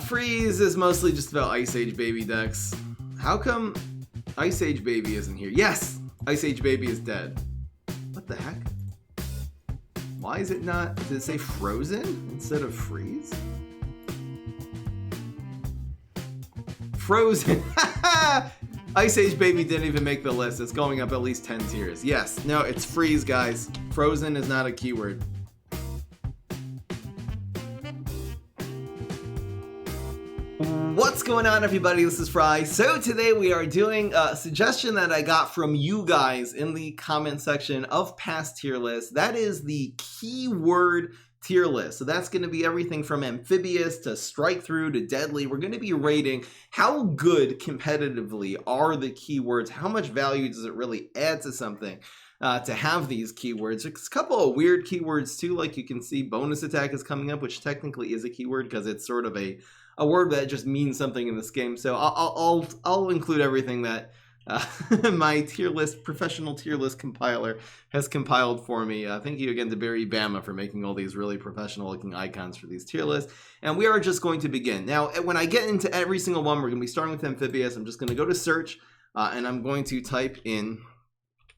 Freeze is mostly just about Ice Age Baby decks. How come Ice Age Baby isn't here? Yes! Ice Age Baby is dead. What the heck? Why is it not? Did it say Frozen instead of Freeze? Frozen! Ice Age Baby didn't even make the list. It's going up at least 10 tiers. Yes, no, it's Freeze, guys. Frozen is not a keyword. What's going on, everybody? This is Fry. So today we are doing a suggestion that I got from you guys in the comment section of past tier lists. That is the keyword tier list. So that's going to be everything from amphibious to Strikethrough to deadly. We're going to be rating how good competitively are the keywords, how much value does it really add to something to have these keywords. There's a couple of weird keywords too, like you can see bonus attack is coming up, which technically is a keyword because it's sort of a word that just means something in this game. So I'll include everything that my tier list, professional tier list compiler has compiled for me. Thank you again to Barry Bama for making all these really professional looking icons for these tier lists. And we are just going to begin. Now, when I get into every single one, we're going to be starting with amphibious. I'm just going to go to search and I'm going to type in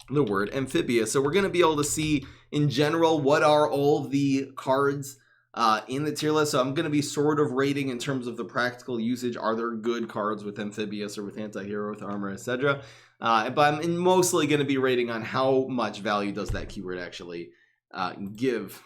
the word amphibious. So we're going to be able to see in general what are all the cards in the tier list. So I'm going to be sort of rating in terms of the practical usage. Are there good cards with amphibious or with anti-hero, with armor, etc.? But I'm mostly going to be rating on how much value does that keyword actually give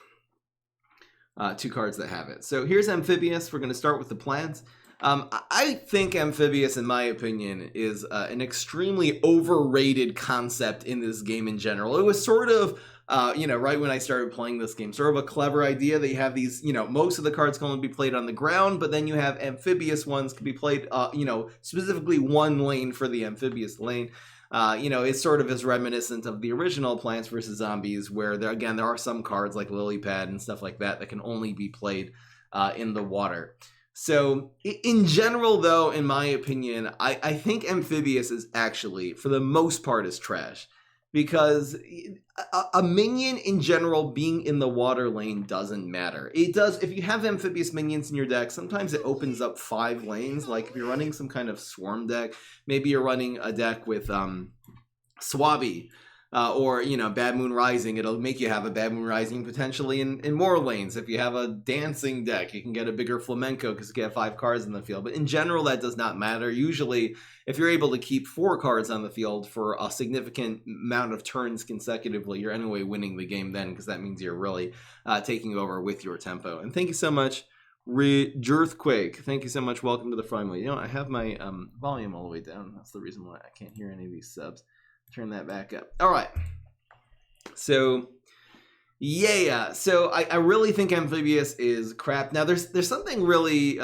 to cards that have it. So here's amphibious. We're going to start with the plants. I think amphibious, in my opinion, is an extremely overrated concept in this game in general. It was sort of right when I started playing this game, sort of a clever idea that you have these, most of the cards can only be played on the ground, but then you have amphibious ones can be played, specifically one lane for the amphibious lane. It sort of is reminiscent of the original Plants vs. Zombies, where there are some cards like Lily Pad and stuff like that that can only be played in the water. So in general, though, in my opinion, I think amphibious is actually, for the most part, is trash. Because a minion in general being in the water lane doesn't matter. It does, if you have amphibious minions in your deck, sometimes it opens up 5 lanes. Like if you're running some kind of swarm deck, maybe you're running a deck with Swabby or Bad Moon Rising. It'll make you have a Bad Moon Rising potentially in more lanes. If you have a dancing deck, you can get a bigger flamenco because you get 5 cards in the field. But in general, that does not matter. Usually, if you're able to keep 4 cards on the field for a significant amount of turns consecutively, you're anyway winning the game then, because that means you're really taking over with your tempo. And thank you so much, Jerthquake. Thank you so much. Welcome to the family. I have my volume all the way down. That's the reason why I can't hear any of these subs. Turn that back up. All right. So, yeah. So I really think amphibious is crap. Now, there's something really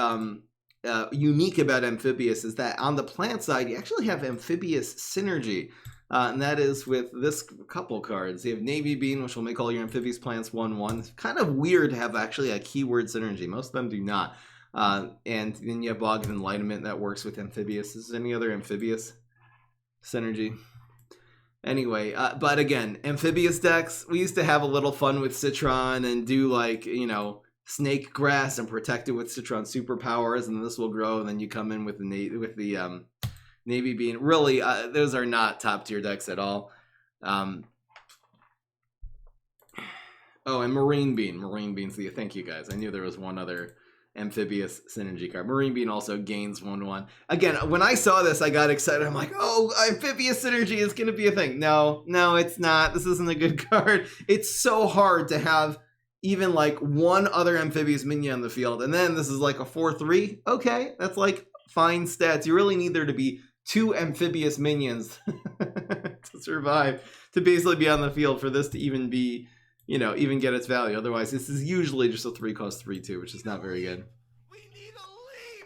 unique about amphibious is that on the plant side, you actually have amphibious synergy. And that is with this couple cards. You have Navy Bean, which will make all your amphibious plants 1/1. It's kind of weird to have actually a keyword synergy. Most of them do not. And then you have Bog of Enlightenment that works with amphibious. Is there any other amphibious synergy? Anyway, but again, amphibious decks, we used to have a little fun with Citron and do snake grass and protect it with Citron superpowers, and this will grow, and then you come in with the Navy Bean. Really, those are not top tier decks at all. Oh, and Marine Bean. Marine Bean's thank you guys. I knew there was one other amphibious synergy card. Marine Bean also gains 1/1. Again, when I saw this, I got excited. I'm like, oh, amphibious synergy is going to be a thing. No, it's not. This isn't a good card. It's so hard to have even one other amphibious minion on the field. And then this is like a 4/3. Okay, that's fine stats. You really need there to be 2 amphibious minions to survive, to basically be on the field for this to even be even get its value. Otherwise, this is usually just a 3-cost 3/2, which is not very good. We need a leap.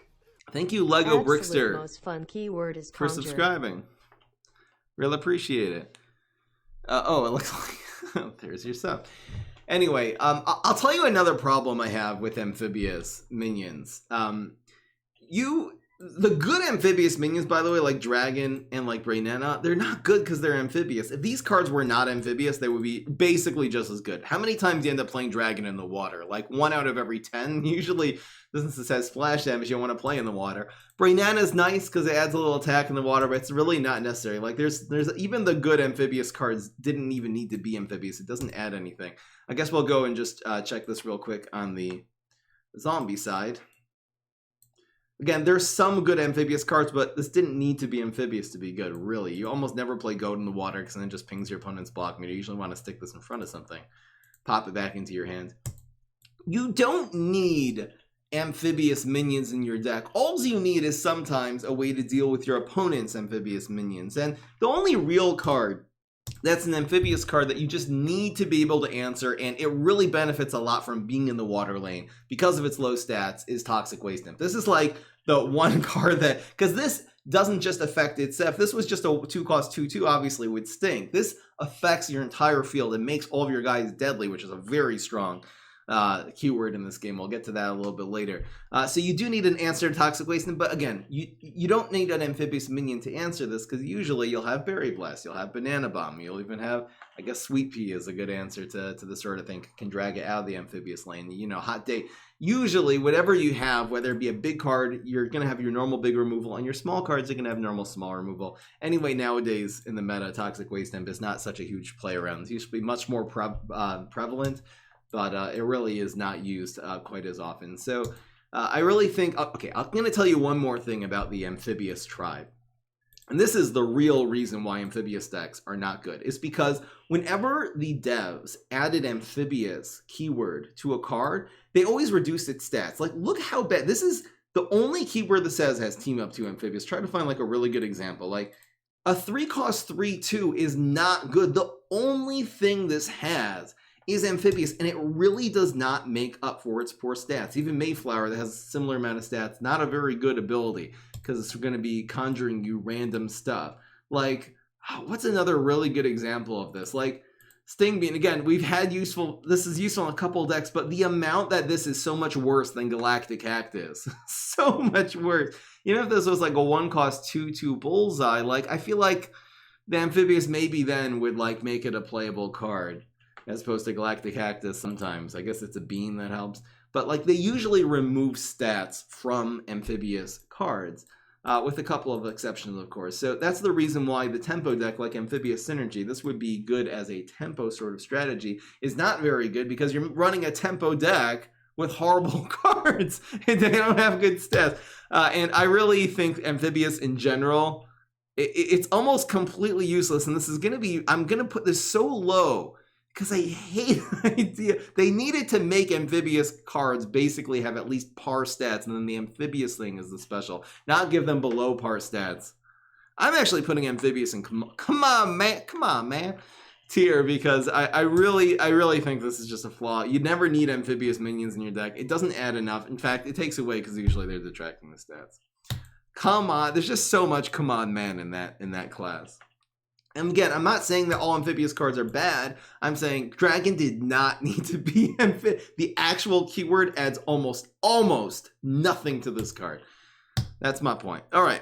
Thank you, Lego Brickster, most fun keyword is for subscribing. Real appreciate it. It looks like there's your sub. Anyway, I'll tell you another problem I have with amphibious minions. The good amphibious minions, by the way, like Dragon and like Brainana, they're not good because they're amphibious. If these cards were not amphibious, they would be basically just as good. How many times do you end up playing Dragon in the water? Like 1 out of every 10. Usually, since it has splash damage, you want to play in the water. Brainana's nice because it adds a little attack in the water, but it's really not necessary. Like there's even the good amphibious cards didn't even need to be amphibious. It doesn't add anything. I guess we'll go and just check this real quick on the zombie side. Again, there's some good amphibious cards, but this didn't need to be amphibious to be good, really. You almost never play Goat in the water because then it just pings your opponent's block meter. You usually want to stick this in front of something. Pop it back into your hand. You don't need amphibious minions in your deck. All you need is sometimes a way to deal with your opponent's amphibious minions. And the only real card that's an amphibious card that you just need to be able to answer, and it really benefits a lot from being in the water lane because of its low stats, is Toxic Waste Nymph. This is like the one card that, because this doesn't just affect itself. If this was just a 2-cost 2/2, obviously would stink. This affects your entire field and makes all of your guys deadly, which is a very strong keyword in this game. We'll get to that a little bit later. So you do need an answer to Toxic Waste Nymph, but again, you don't need an amphibious minion to answer this because usually you'll have Berry Blast, you'll have Banana Bomb, you'll even have, I guess, Sweet Pea is a good answer to this sort of thing. Can drag it out of the amphibious lane. You know, Hot Day. Usually, whatever you have, whether it be a big card, you're going to have your normal big removal, and your small cards are going to have normal small removal. Anyway, nowadays in the meta, Toxic Waste Nymph is not such a huge play around. It's usually much more prevalent, but it really is not used quite as often. So I really think, okay, I'm going to tell you one more thing about the amphibious tribe. And this is the real reason why amphibious decks are not good. It's because whenever the devs added amphibious keyword to a card, they always reduced its stats. Like, look how bad. This is the only keyword that says has team up to amphibious. Try to find like a really good example. Like a 3-cost 3/2 is not good. The only thing this has is amphibious, and it really does not make up for its poor stats. Even Mayflower, that has a similar amount of stats, not a very good ability because it's going to be conjuring you random stuff. Like, what's another really good example of this? Like Sting Bean. Again, we've had this is useful in a couple decks, but the amount that this is so much worse than Galactic Cactus, so much worse. Even if this was like a 1-cost 2/2 Bullseye, like I feel like the amphibious maybe then would like make it a playable card, as opposed to Galactic Cactus sometimes. I guess it's a bean that helps. But like they usually remove stats from amphibious cards, with a couple of exceptions, of course. So that's the reason why the tempo deck, like Amphibious Synergy, this would be good as a tempo sort of strategy, is not very good because you're running a tempo deck with horrible cards and they don't have good stats. And I really think amphibious in general, it's almost completely useless. And this is going to be, I'm going to put this so low because I hate the idea. They needed to make amphibious cards basically have at least par stats, and then the amphibious thing is the special. Not give them below par stats. I'm actually putting amphibious in come on man tier because I really think this is just a flaw. You never need amphibious minions in your deck. It doesn't add enough. In fact, it takes away because usually they're detracting the stats. Come on, there's just so much come on man in that class. And again, I'm not saying that all amphibious cards are bad. I'm saying Dragon did not need to be amphibious. The actual keyword adds almost nothing to this card. That's my point. All right.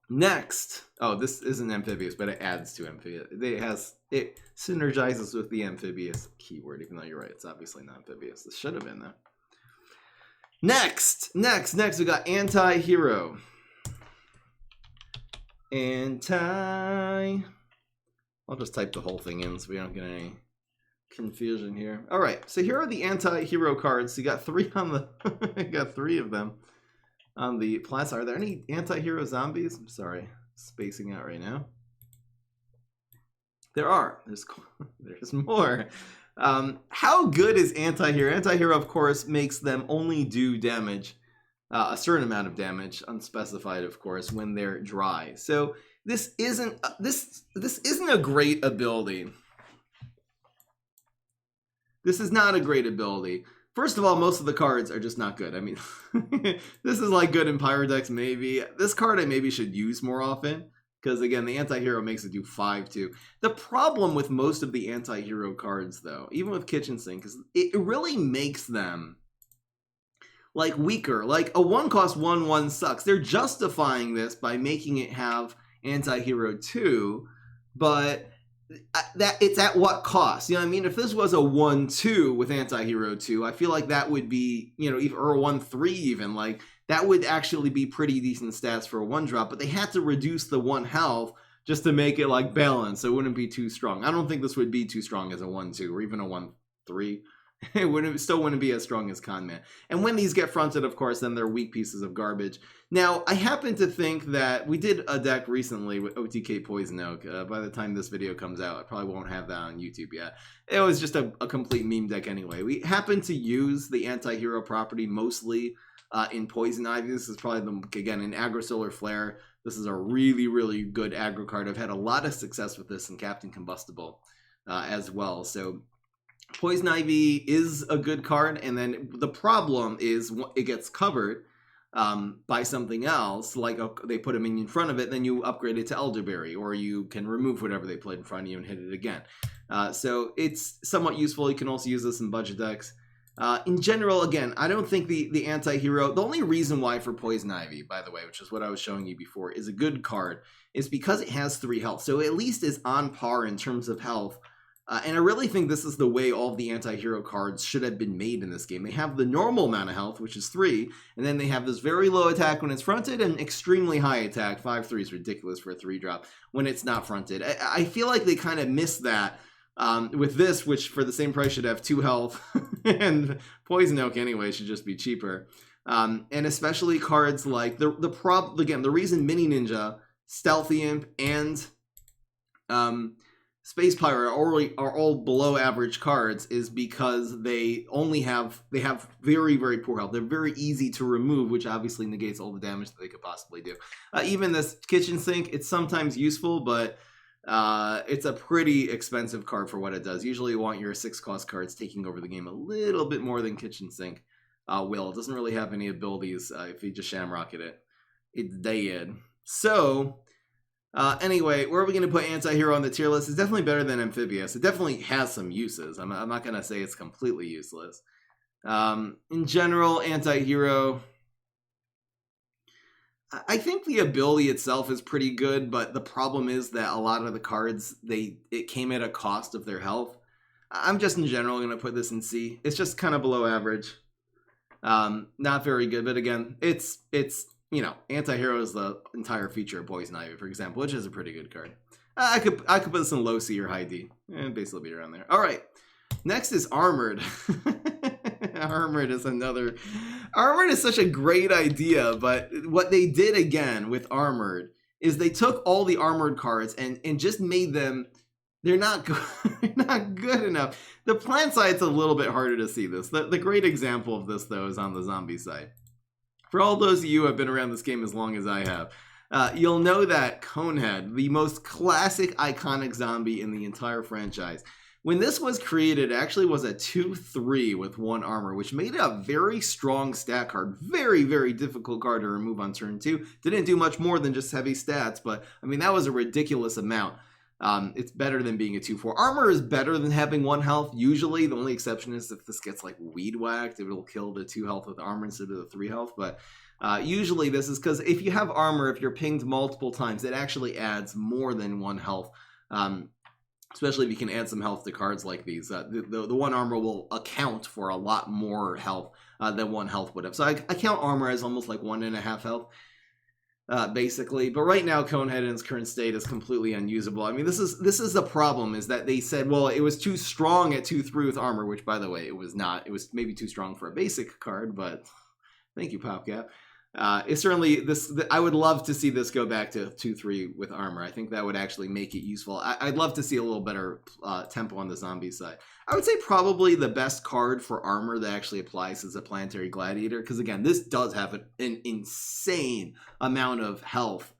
Next. Oh, this isn't amphibious, but it adds to amphibious. It synergizes with the amphibious keyword, even though you're right. It's obviously not amphibious. This should have been there. Next, we got Anti-Hero. I'll just type the whole thing in so we don't get any confusion here. All right, so here are the anti-hero cards. You got 3 on the, got 3 of them on the plus. Are there any anti-hero zombies? I'm sorry, spacing out right now. There are. There's more. How good is anti-hero? Anti-hero, of course, makes them only do damage. A certain amount of damage, unspecified, of course, when they're dry. So this isn't a great ability. This is not a great ability. First of all, most of the cards are just not good. I mean, this is like good in Pyro decks, maybe. This card I maybe should use more often, because again, the anti-hero makes it do 5/2. The problem with most of the anti-hero cards, though, even with Kitchen Sink, is it really makes them like weaker. Like a 1 cost 1/1 sucks. They're justifying this by making it have anti-hero 2, but that it's at what cost? You know what I mean? If this was a 1/2 with anti-hero 2, I feel like that would be, you know, or a 1/3 even, like that would actually be pretty decent stats for a 1-drop, but they had to reduce the 1 health just to make it like balanced, so it wouldn't be too strong. I don't think this would be too strong as a 1/2 or even a 1/3. It still wouldn't be as strong as Conman. And when these get fronted, of course, then they're weak pieces of garbage. Now, I happen to think that we did a deck recently with OTK Poison Oak. By the time this video comes out, I probably won't have that on YouTube yet. It was just a complete meme deck anyway. We happen to use the anti-hero property mostly in Poison Ivy. This is probably, again, in Aggro Solar Flare. This is a really, really good aggro card. I've had a lot of success with this in Captain Combustible as well. So Poison Ivy is a good card, and then the problem is it gets covered by something else, like they put a minion in front of it, then you upgrade it to Elderberry, or you can remove whatever they played in front of you and hit it again. So it's somewhat useful. You can also use this in budget decks. In general, again, I don't think the anti-hero, the only reason why for Poison Ivy, by the way, which is what I was showing you before, is a good card, is because it has 3 health. So at least is on par in terms of health. And I really think this is the way all of the anti-hero cards should have been made in this game. They have the normal amount of health, which is 3, and then they have this very low attack when it's fronted and extremely high attack. 5/3 is ridiculous for a 3-drop when it's not fronted. I feel like they kind of missed that with this, which for the same price should have 2 health, and Poison Oak anyway should just be cheaper. And especially cards like the reason Mini Ninja, Stealthy Imp, and Space Pirate are all below average cards is because they have very, very poor health. They're very easy to remove, which obviously negates all the damage that they could possibly do. Even this Kitchen Sink, it's sometimes useful, but it's a pretty expensive card for what it does. Usually you want your 6-cost cards taking over the game a little bit more than Kitchen Sink will. It doesn't really have any abilities if you just Shamrocket it. It's dead. So anyway, where are we going to put anti-hero on the tier list? It's definitely better than Amphibious. It definitely has some uses. I'm not going to say it's completely useless. In general, anti-hero, I think the ability itself is pretty good, but the problem is that a lot of the cards, it came at a cost of their health. I'm just in general going to put this in C. It's just kind of below average. Not very good, but again, it's you know, anti-hero is the entire feature of Poison Ivy, for example, which is a pretty good card. I could put this in low C or high D, and basically be around there. All right, next is Armored. Armored is such a great idea, but what they did again with Armored is they took all the Armored cards and just made them. They're not good. They're not good enough. The plant side's a little bit harder to see this. The great example of this though is on the zombie side. For all those of you who have been around this game as long as I have, you'll know that Conehead, the most classic, iconic zombie in the entire franchise, when this was created, it actually was a 2/3 with 1 armor, which made it a very strong stat card. Very, very difficult card to remove on turn 2. Didn't do much more than just heavy stats, but I mean, that was a ridiculous amount. It's better than being a 2/4. Armor is better than having 1 health. Usually, the only exception is if this gets like weed whacked, it will kill the 2 health with armor instead of the 3 health. But usually, this is because if you have armor, if you're pinged multiple times, it actually adds more than 1 health. Especially if you can add some health to cards like these. The 1 armor will account for a lot more health than 1 health would have. So I count armor as almost like 1.5 health. Basically, but right now Conehead in its current state is completely unusable. I mean, this is the problem, is that they said, well, it was too strong at 2/3 with armor, which by the way, it was not. It was maybe too strong for a basic card, but thank you, PopCap. It's certainly I would love to see this go back to 2/3 with armor. I think that would actually make it useful. I'd love to see a little better tempo on the zombie side. I would say probably the best card for armor that actually applies is a Planetary Gladiator, because again, this does have an insane amount of health,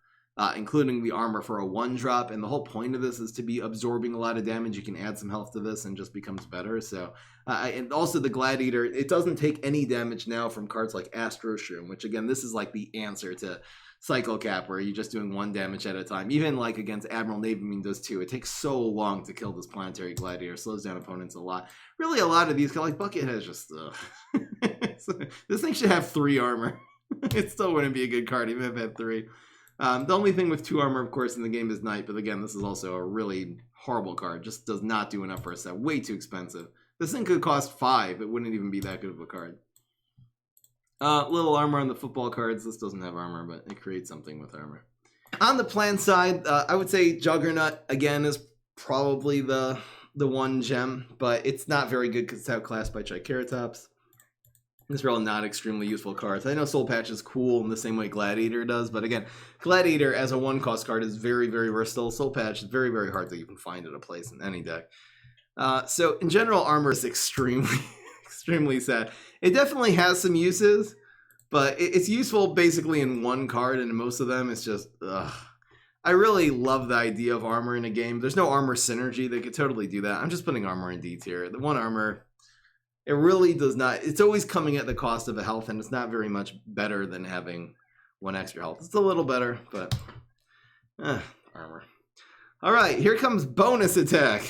including the armor for a 1-drop, and the whole point of this is to be absorbing a lot of damage. You can add some health to this and just becomes better. So and also the Gladiator, it doesn't take any damage now from cards like Astro Shroom, which again, this is like the answer to cycle cap where you're just doing 1 damage at a time. Even like against Admiral Navy Mean does 2. It takes so long to kill this planetary gladiator. Slows down opponents a lot. Really, a lot of these, like Buckethead is just this thing should have 3 armor. It still wouldn't be a good card even if it had 3. The only thing with 2 armor, of course, in the game is Knight. But again, this is also a really horrible card. Just does not do enough for a set. Way too expensive. This thing could cost 5. It wouldn't even be that good of a card. Little armor on the football cards. This doesn't have armor, but it creates something with armor. On the plan side, I would say Juggernaut, again, is probably the one gem, but it's not very good because it's outclassed by Triceratops. These are all not extremely useful cards. I know Soul Patch is cool in the same way Gladiator does, but again, Gladiator as a 1-cost card is very, very versatile. Soul Patch is very, very hard to even find at a place in any deck. So in general, armor is extremely, extremely sad. It definitely has some uses, but it's useful basically in 1 card, and in most of them, it's just, ugh. I really love the idea of armor in a game. There's no armor synergy. They could totally do that. I'm just putting armor in D tier. The 1 armor, it really does not, it's always coming at the cost of a health, and it's not very much better than having 1 extra health. It's a little better, but armor. All right, here comes bonus attack.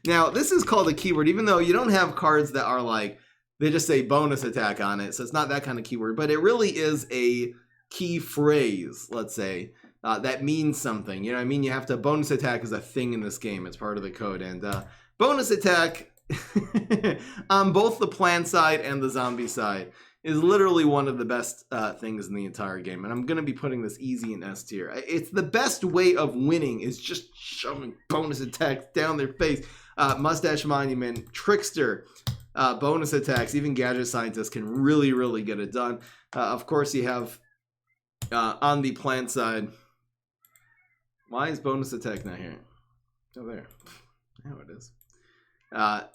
Now, this is called a keyword, even though you don't have cards that are like, they just say bonus attack on it. So it's not that kind of keyword, but it really is a key phrase, let's say, that means something. You know what I mean? You have to, bonus attack is a thing in this game. It's part of the code. And bonus attack on both the plan side and the zombie side is literally one of the best things in the entire game. And I'm going to be putting this easy in S tier. It's the best way of winning is just shoving bonus attacks down their face. Mustache Monument, Trickster, bonus attacks, even Gadget Scientist can really, really get it done. Of course, you have on the plan side, why is bonus attack not here? Oh, there. Now it is.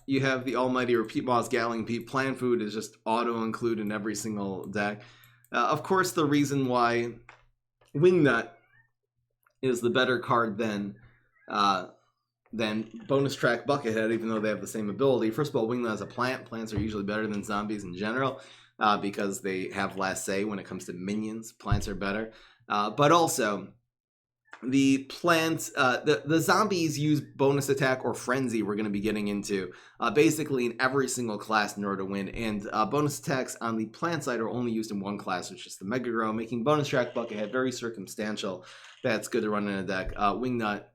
You have the almighty Repeat Boss Gatling Peep. Plan Food is just auto-include in every single deck. Of course, the reason why Wingnut is the better card than Bonus Track Buckethead, even though they have the same ability. First of all, Wingnut is a plant. Plants are usually better than zombies in general because they have last say when it comes to minions. Plants are better. But also, the plants, the zombies use bonus attack or frenzy we're going to be getting into basically in every single class in order to win. And bonus attacks on the plant side are only used in 1 class, which is the Mega Grow, making Bonus Track Buckethead very circumstantial. That's good to run in a deck. Wingnut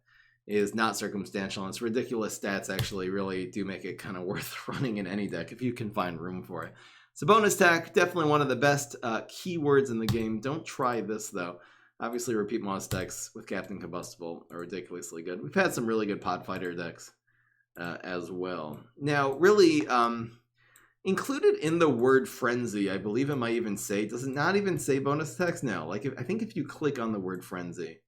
is not circumstantial, and its ridiculous stats actually really do make it kind of worth running in any deck if you can find room for it. So bonus attack, definitely one of the best keywords in the game. Don't try this though. Obviously, Repeat Boss decks with Captain Combustible are ridiculously good. We've had some really good Pod Fighter decks as well. Now, really, included in the word Frenzy, I believe it might even say, does it not even say bonus attacks? No, like I think if you click on the word Frenzy,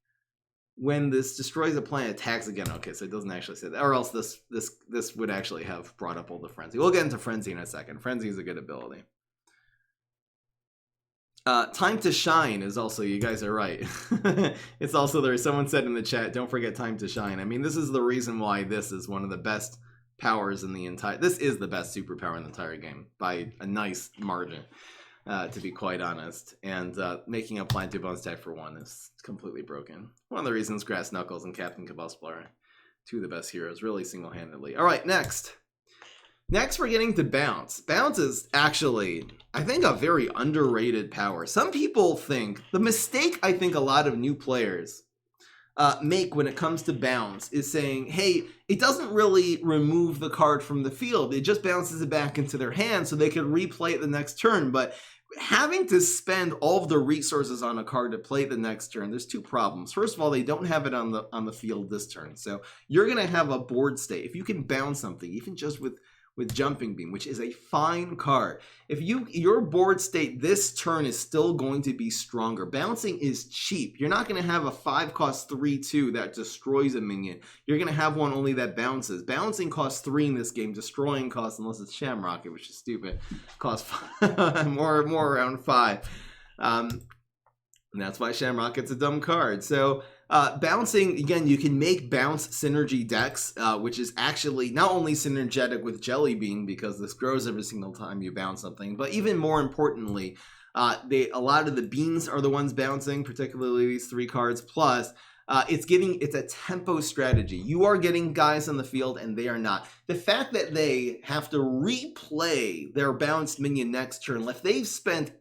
when this destroys a planet, attacks again. Okay, so it doesn't actually say that, or else this would actually have brought up all the Frenzy. We'll get into Frenzy in a second. Frenzy is a good ability. Time to Shine is also, you guys are right. It's also there. Someone said in the chat, don't forget Time to Shine. I mean, this is the reason why this is one of the best powers in the entire, this is the best superpower in the entire game by a nice margin, to be quite honest. And making a plant do bonus attack for 1 is completely broken. One of the reasons Grass Knuckles and Captain Combustible are 2 of the best heroes, really single-handedly. All right, next. Next, we're getting to Bounce. Bounce is actually, I think, a very underrated power. Some people think, the mistake I think a lot of new players make when it comes to Bounce is saying, hey, it doesn't really remove the card from the field. It just bounces it back into their hand so they could replay it the next turn. But having to spend all of the resources on a card to play the next turn, there's 2 problems. First of all, they don't have it on the field this turn. So you're going to have a board state. If you can bounce something, even just with Jumping Beam, which is a fine card. If your board state this turn is still going to be stronger. Bouncing is cheap. You're not going to have a 5-cost 3/2 that destroys a minion. You're going to have one only that bounces. Bouncing costs 3 in this game. Destroying costs, unless it's Shamrocket, which is stupid, costs more around 5. And that's why Shamrocket's a dumb card. So bouncing, again, you can make bounce synergy decks, which is actually not only synergetic with Jelly Bean, because this grows every single time you bounce something, but even more importantly, A lot of the beans are the ones bouncing, particularly these 3 cards. Plus, it's a tempo strategy. You are getting guys on the field and they are not. The fact that they have to replay their bounced minion next turn, if they've spent,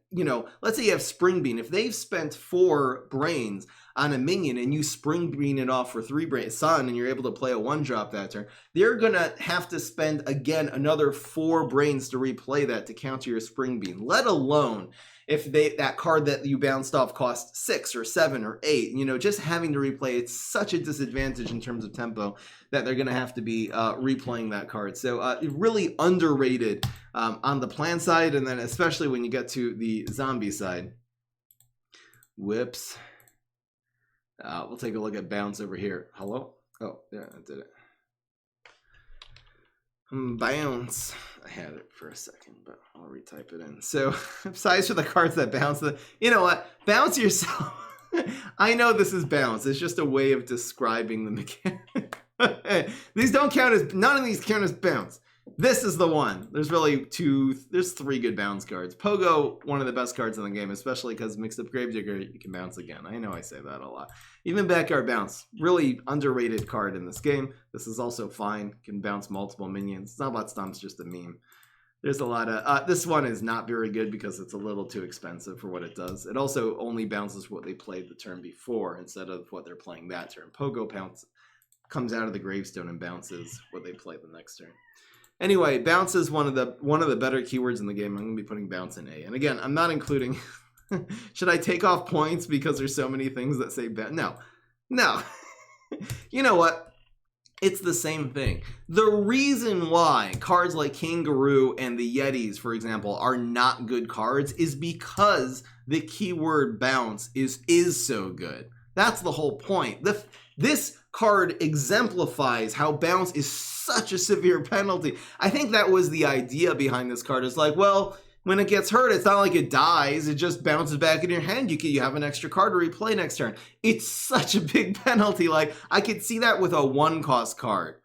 let's say you have Spring Bean, if they've spent 4 brains on a minion and you Spring Bean it off for 3 brains, Sun, and you're able to play a 1-drop that turn, they're gonna have to spend again another 4 brains to replay that to counter your Spring Bean, let alone if that card that you bounced off costs 6 or 7 or 8, just having to replay, it's such a disadvantage in terms of tempo that they're going to have to be replaying that card. So really underrated on the plan side, and then especially when you get to the zombie side. Whoops. We'll take a look at bounce over here. Hello? Oh, yeah, I did it. Bounce. I had it for a second, but I'll retype it in. So, besides for the cards that bounce, you know what? Bounce yourself. I know this is bounce. It's just a way of describing the mechanic. These don't count as, none of these count as bounce. This is the one. There's 3 good bounce cards. Pogo, one of the best cards in the game, especially because Mixed Up Gravedigger, you can bounce again. I know I say that a lot. Even Backyard Bounce, really underrated card in this game. This is also fine. Can bounce multiple minions. It's not about stumps, just a meme. There's a lot of, this one is not very good because it's a little too expensive for what it does. It also only bounces what they played the turn before instead of what they're playing that turn. Pogo bounce comes out of the gravestone and bounces what they play the next turn. Anyway, bounce is one of the better keywords in the game. I'm going to be putting bounce in A. And again, I'm not including... Should I take off points because there's so many things that say bounce? No. You know what? It's the same thing. The reason why cards like Kangaroo and the Yetis, for example, are not good cards is because the keyword bounce is so good. That's the whole point. This card exemplifies how bounce is such a severe penalty. I think that was the idea behind this card. It's like, well, when it gets hurt, it's not like it dies. It just bounces back in your hand. You have an extra card to replay next turn. It's such a big penalty. Like, I could see that with a 1-cost card.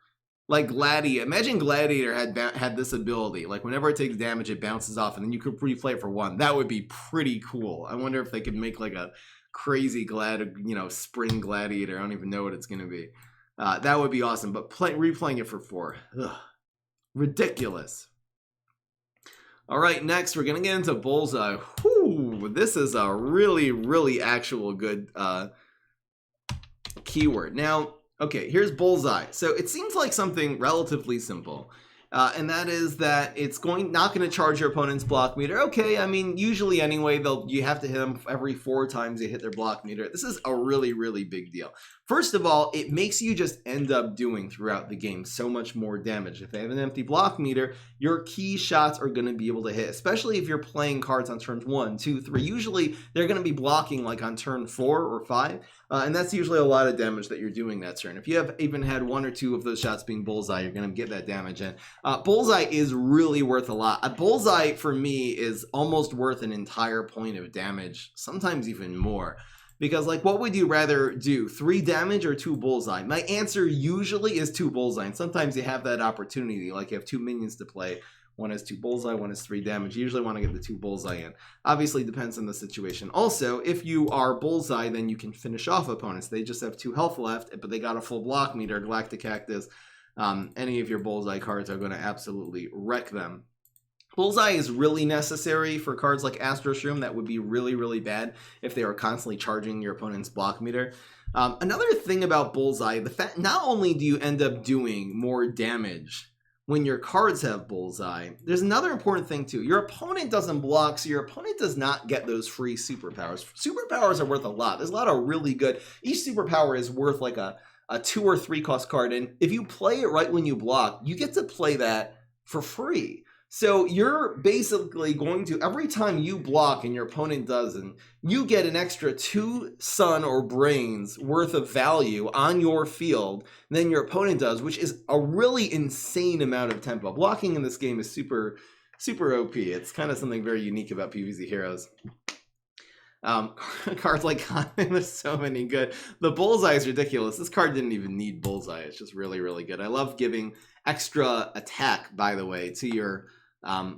Like Gladiator. Imagine Gladiator had this ability. Like, whenever it takes damage, it bounces off, and then you could replay it for 1. That would be pretty cool. I wonder if they could make like a crazy spring Gladiator. I don't even know what it's going to be. That would be awesome, but replaying it for 4. Ugh. Ridiculous. All right, next we're going to get into Bullseye. Whew, this is a really, really actual good keyword. Now, okay, here's Bullseye. So it seems like something relatively simple. And that is that it's not going to charge your opponent's block meter. Okay, I mean, usually anyway, you have to hit them every 4 times they hit their block meter. This is a really, really big deal. First of all, it makes you just end up doing throughout the game so much more damage. If they have an empty block meter, your key shots are going to be able to hit, especially if you're playing cards on turns 1, 2, 3. Usually, they're going to be blocking like on turn 4 or 5. And that's usually a lot of damage that you're doing that turn. If you have even had 1 or 2 of those shots being Bullseye, you're going to get that damage in. Bullseye is really worth a lot. A Bullseye, for me, is almost worth an entire point of damage, sometimes even more. Because, like, what would you rather do? 3 damage or 2 Bullseye? My answer usually is 2 Bullseye. And sometimes you have that opportunity. Like, you have 2 minions to play. One has 2 Bullseye, one has 3 damage. You usually want to get the 2 Bullseye in. Obviously, depends on the situation. Also, if you are Bullseye, then you can finish off opponents. They just have 2 health left, but they got a full block meter, Galactic Cactus. Any of your Bullseye cards are going to absolutely wreck them. Bullseye is really necessary for cards like Astro Shroom. That would be really, really bad if they were constantly charging your opponent's block meter. Another thing about Bullseye, the fact not only do you end up doing more damage when your cards have Bullseye, there's another important thing too. Your opponent doesn't block, so your opponent does not get those free superpowers. Superpowers are worth a lot. There's a lot of really good. Each superpower is worth like a 2 or 3 cost card, and if you play it right when you block, you get to play that for free. So you're basically going to, every time you block and your opponent doesn't, you get an extra 2 sun or brains worth of value on your field than your opponent does, which is a really insane amount of tempo. Blocking in this game is super, super OP. It's kind of something very unique about PvZ Heroes. Cards like Conan, there's so many good. The Bullseye is ridiculous. This card didn't even need Bullseye. It's just really, really good. I love giving extra attack, by the way, to your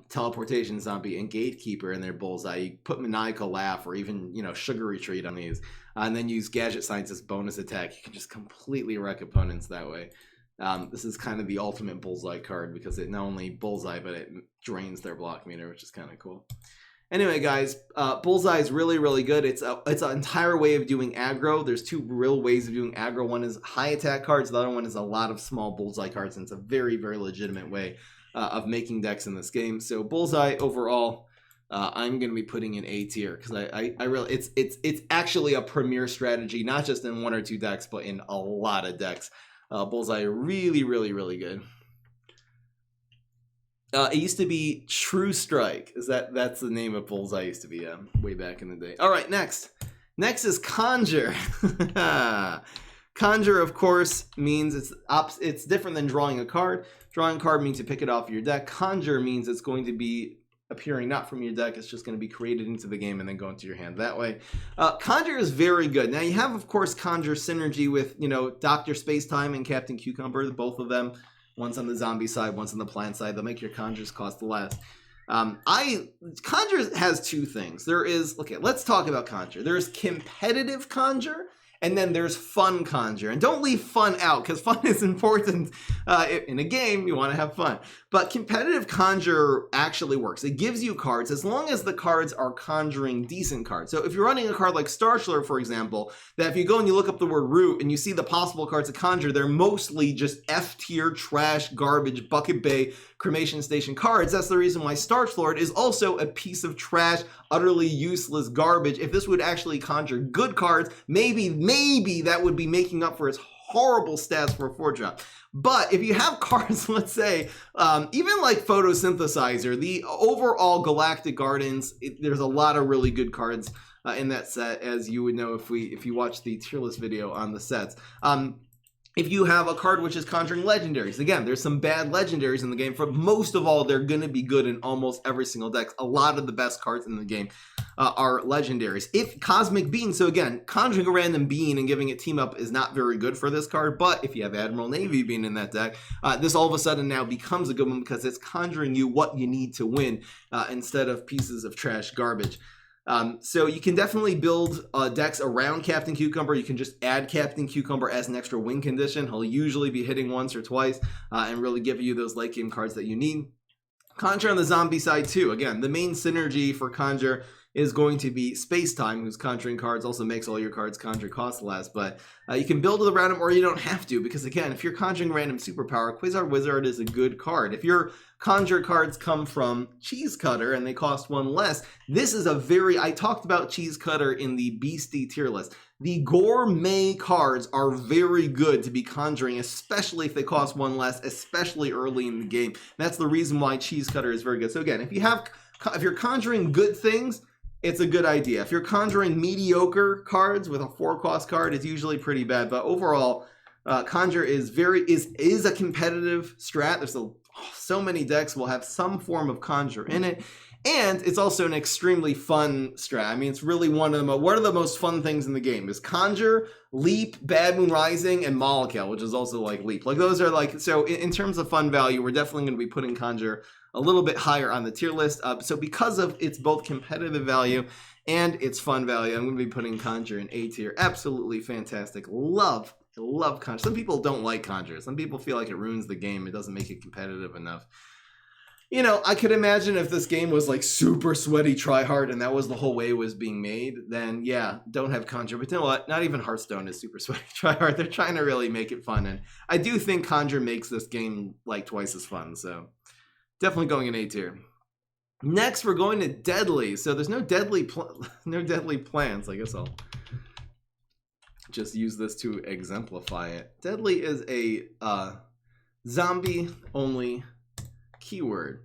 Teleportation Zombie and Gatekeeper in their Bullseye. You put Maniacal Laugh or even, you know, Sugar Retreat on these. And then use Gadget Scientist bonus attack. You can just completely wreck opponents that way. This is kind of the ultimate Bullseye card because it not only Bullseye, but it drains their block meter, which is kind of cool. Anyway, guys, Bullseye is really, really good. It's an entire way of doing aggro. There's two real ways of doing aggro. One is high attack cards. The other one is a lot of small Bullseye cards, and it's a very, very legitimate way of making decks in this game. So Bullseye overall, I'm going to be putting in A tier because I really it's actually a premier strategy, not just in one or two decks, but in a lot of decks. Bullseye really, really, really good. It used to be True Strike. That's the name of Bullseye used to be way back in the day. All right, next is Conjure. Conjure, of course, means it's different than drawing a card. Drawing a card means you pick it off your deck. Conjure means it's going to be appearing not from your deck. It's just going to be created into the game and then go into your hand that way. Conjure is very good. Now, you have, of course, Conjure synergy with, you know, Dr. Spacetime and Captain Cucumber, both of them. One's on the zombie side, one's on the plant side. They'll make your Conjures cost less. Conjure has two things. Let's talk about Conjure. There's competitive Conjure, and then there's fun Conjure. And don't leave fun out, because fun is important. In a game, you want to have fun. But competitive Conjure actually works. It gives you cards as long as the cards are conjuring decent cards. So if you're running a card like Starchler, for example, that if you go and you look up the word root and you see the possible cards to conjure, they're mostly just F-tier, trash, garbage, bucket bay, cremation station cards. That's the reason why Starchlord is also a piece of trash, utterly useless garbage. If this would actually conjure good cards, maybe that would be making up for its horrible stats for a 4-drop. But if you have cards, let's say, even like Photosynthesizer, the overall Galactic Gardens, there's a lot of really good cards in that set, as you would know if you watch the tier list video on the sets. If you have a card which is conjuring legendaries, again, there's some bad legendaries in the game. For most of all, they're going to be good in almost every single deck. A lot of the best cards in the game are legendaries. If Cosmic Bean, so again, conjuring a random bean and giving it team up is not very good for this card, but if you have Admiral Navy Bean in that deck, this all of a sudden now becomes a good one because it's conjuring you what you need to win instead of pieces of trash garbage. So you can definitely build decks around Captain Cucumber. You can just add Captain Cucumber as an extra win condition. He'll usually be hitting once or twice and really give you those late game cards that you need. Conjure on the zombie side too. Again, the main synergy for Conjure is going to be Spacetime, who's conjuring cards, also makes all your cards conjure cost less, but you can build it around him or you don't have to, because again, if you're conjuring random superpower, Quasar Wizard is a good card. If your conjure cards come from Cheese Cutter and they cost one less, this is I talked about Cheese Cutter in the Beastie tier list. The gourmet cards are very good to be conjuring, especially if they cost one less, especially early in the game. That's the reason why Cheese Cutter is very good. So again, if you're conjuring good things, it's a good idea. If you're conjuring mediocre cards with a 4-cost card, it's usually pretty bad. But overall, Conjure is a competitive strat. There's so many decks will have some form of Conjure in it. And it's also an extremely fun strat. I mean, it's really one of the most fun things in the game is Conjure, Leap, Bad Moon Rising, and Molecule, which is also like Leap. Like those are like, so in terms of fun value, we're definitely going to be putting Conjure a little bit higher on the tier list. So because of its both competitive value and its fun value, I'm going to be putting Conjure in A tier. Absolutely fantastic. Love Conjure. Some people don't like Conjure. Some people feel like it ruins the game. It doesn't make it competitive enough. You know, I could imagine if this game was like super sweaty tryhard and that was the whole way it was being made, then yeah, don't have Conjure. But you know what? Not even Hearthstone is super sweaty tryhard. They're trying to really make it fun. And I do think Conjure makes this game like twice as fun. So definitely going in A tier. Next, we're going to Deadly. So there's no deadly plants. I guess I'll just use this to exemplify it. Deadly is a zombie-only keyword.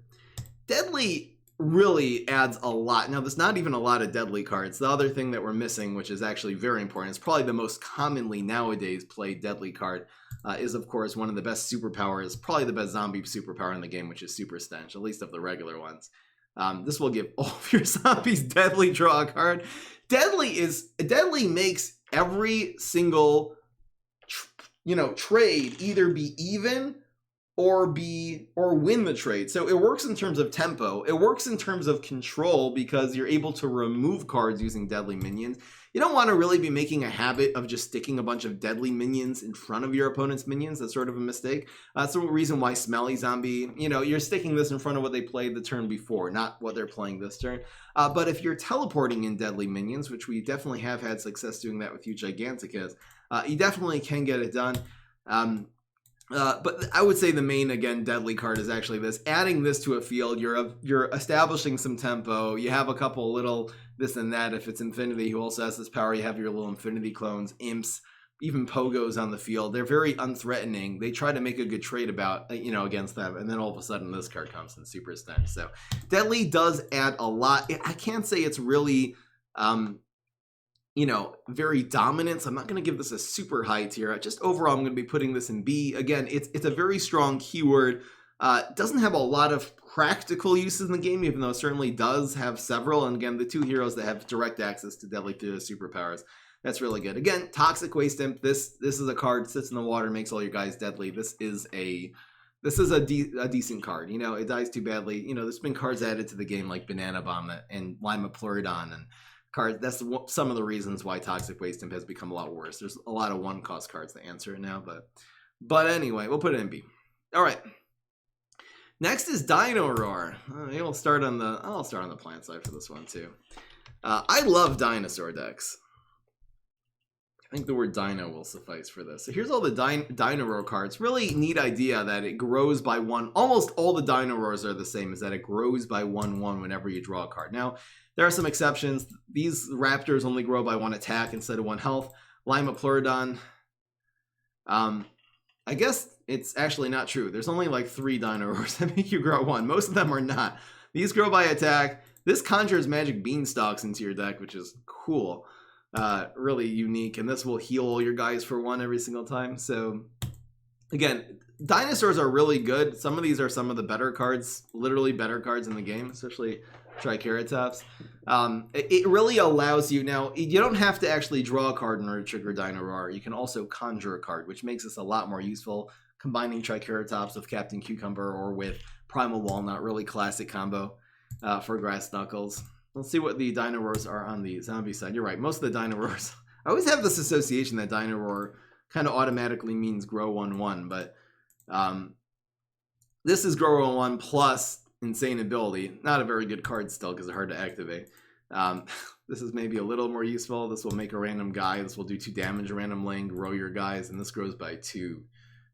Deadly really adds a lot. Now, there's not even a lot of Deadly cards. The other thing that we're missing, which is actually very important, it's probably the most commonly nowadays played Deadly card, is, of course, one of the best superpowers, probably the best zombie superpower in the game, which is Super Stench, at least of the regular ones. This will give all of your zombies Deadly draw a card. Deadly makes every single trade either be even or win the trade. So it works in terms of tempo. It works in terms of control because you're able to remove cards using deadly minions. You don't want to really be making a habit of just sticking a bunch of deadly minions in front of your opponent's minions. That's sort of a mistake. That's the reason why Smelly Zombie, you're sticking this in front of what they played the turn before, not what they're playing this turn. But if you're teleporting in deadly minions, which we definitely have had success doing that with you Giganticus, you definitely can get it done. But I would say the main, again, deadly card is actually this. Adding this to a field, you're establishing some tempo. You have a couple little this and that. If it's Infinity, who also has this power, you have your little Infinity clones, Imps, even Pogos on the field. They're very unthreatening. They try to make a good trade about, against them. And then all of a sudden this card comes in super stench. So deadly does add a lot. I can't say it's really... very dominant. So I'm not going to give this a super high tier. Just overall, I'm going to be putting this in B. Again, it's a very strong keyword. Doesn't have a lot of practical uses in the game, even though it certainly does have several. And again, the two heroes that have direct access to deadly through the superpowers. That's really good. Again, Toxic Waste Imp. This is a card, sits in the water, makes all your guys deadly. This is a decent card. It dies too badly. There's been cards added to the game like Banana Bomb and Lima Pleurodon and cards. That's some of the reasons why Toxic Waste Imp has become a lot worse. There's a lot of one-cost cards to answer it now, but anyway, we'll put it in B. All right. Next is Dino Roar. I'll start on the plant side for this one too. I love dinosaur decks. I think the word dino will suffice for this. So here's all the Dino Roar cards. Really neat idea that it grows by 1. Almost all the Dino Roars are the same, is that it grows by 1/1 whenever you draw a card. Now, there are some exceptions. These Raptors only grow by 1 attack instead of 1 health. Lima Pleurodon. I guess it's actually not true. There's only like 3 Dino Roars that make you grow 1. Most of them are not. These grow by attack. This conjures magic beanstalks into your deck, which is cool. Really unique. And this will heal all your guys for 1 every single time. So again, dinosaurs are really good. Some of these are some of the better cards, literally better cards in the game, especially Triceratops. It really allows you, now you don't have to actually draw a card in order to trigger Dino Roar. You can also conjure a card, which makes this a lot more useful, combining Triceratops with Captain Cucumber or with Primal Walnut. Really classic combo for Grass Knuckles. Let's see what the Dino Roars are on the zombie side. You're right, most of the Dino Roars, I always have this association that Dino Roar kind of automatically means grow 1/1, but this is grow 1/1 plus insane ability. Not a very good card still because they're hard to activate. This is maybe a little more useful. This will make a random guy. This will do 2 damage, a random lane, grow your guys, and this grows by 2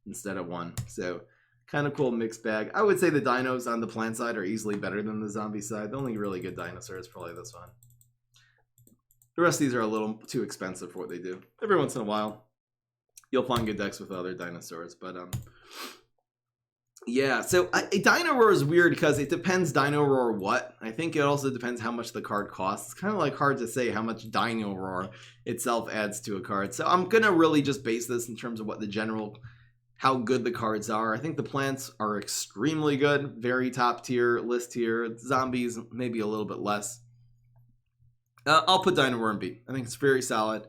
instead of 1. So kind of cool mixed bag. I would say the dinos on the plant side are easily better than the zombie side. The only really good dinosaur is probably this one. The rest of these are a little too expensive for what they do. Every once in a while, you'll find good decks with other dinosaurs, but yeah, so Dino Roar is weird because it depends Dino Roar what. I think it also depends how much the card costs. It's kind of like hard to say how much Dino Roar itself adds to a card. So I'm going to really just base this in terms of what the general, how good the cards are. I think the plants are extremely good. Very top tier, list tier. Zombies, maybe a little bit less. I'll put Dino Roar in B. I think it's very solid.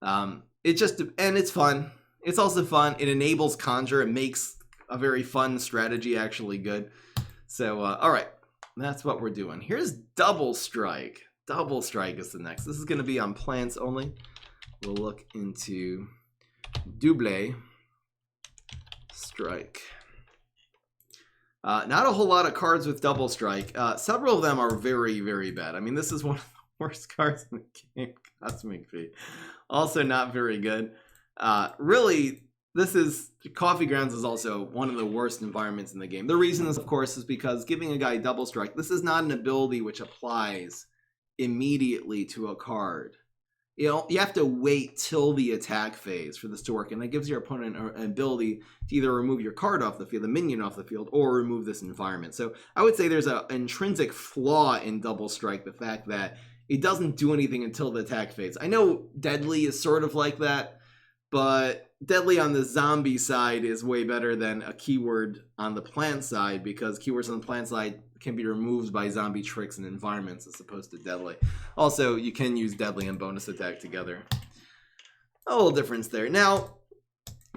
And it's fun. It's also fun. It enables Conjure. It makes a very fun strategy actually good. So all right, that's what we're doing. Here's Double Strike. Double Strike is the next. This is going to be on plants only. We'll look into Double Strike. Not a whole lot of cards with Double Strike. Several of them are very, very bad. I mean, this is one of the worst cards in the game. Cosmic Fee. Also not very good. Really, this is Coffee Grounds is also one of the worst environments in the game. The reason is, of course, is because giving a guy Double Strike, this is not an ability which applies immediately to a card. You have to wait till the attack phase for this to work, and that gives your opponent an ability to either remove your card off the field, the minion off the field, or remove this environment. So I would say there's an intrinsic flaw in Double Strike, the fact that it doesn't do anything until the attack phase. I know Deadly is sort of like that, but Deadly on the zombie side is way better than a keyword on the plant side, because keywords on the plant side can be removed by zombie tricks and environments as opposed to Deadly. Also, you can use Deadly and bonus attack together. A little difference there. Now,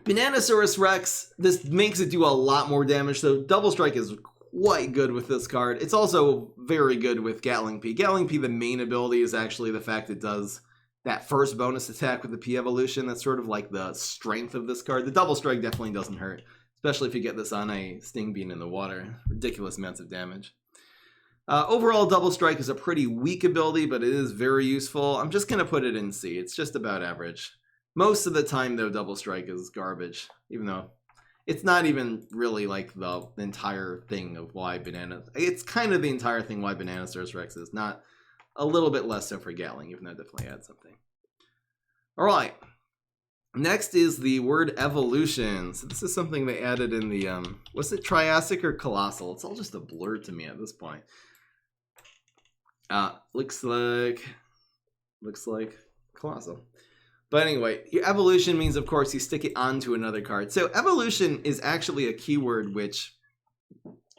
Bananasaurus Rex, this makes it do a lot more damage, so Double Strike is quite good with this card. It's also very good with Gatling P. Gatling P, the main ability is actually the fact it does that first bonus attack with the P evolution. That's sort of like the strength of this card. The Double Strike definitely doesn't hurt, especially if you get this on a Sting Bean in the water. Ridiculous amounts of damage. Overall, Double Strike is a pretty weak ability, but it is very useful. I'm just going to put it in C. It's just about average. Most of the time, though, Double Strike is garbage, even though it's not even really like the entire thing of why Banana... It's kind of the entire thing why Bananasaurus Rex is, not a little bit less so for Gatling, even though it definitely adds something. All right. Next is the word evolution. So this is something they added in the, was it Triassic or Colossal? It's all just a blur to me at this point. Looks like Colossal. But anyway, your evolution means, of course, you stick it onto another card. So evolution is actually a keyword which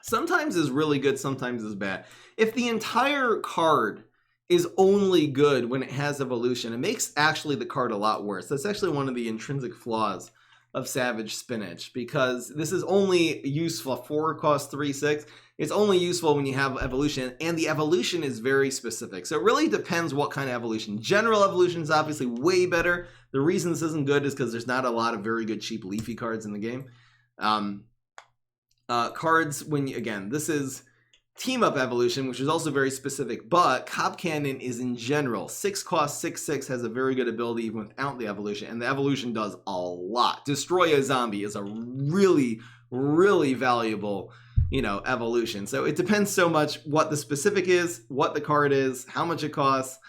sometimes is really good, sometimes is bad. If the entire card is only good when it has evolution, it makes actually the card a lot worse. That's actually one of the intrinsic flaws of Savage Spinach, because this is only useful 4 cost 3/6. It's only useful when you have evolution, and the evolution is very specific. So it really depends what kind of evolution. General evolution is obviously way better. The reason this isn't good is because there's not a lot of very good cheap leafy cards in the game. Cards, again, this is team up evolution, which is also very specific, but Cop Cannon is in general 6 cost 6/6, has a very good ability even without the evolution, and the evolution does a lot. Destroy a zombie is a really, really valuable, evolution. So it depends so much what the specific is, what the card is, how much it costs,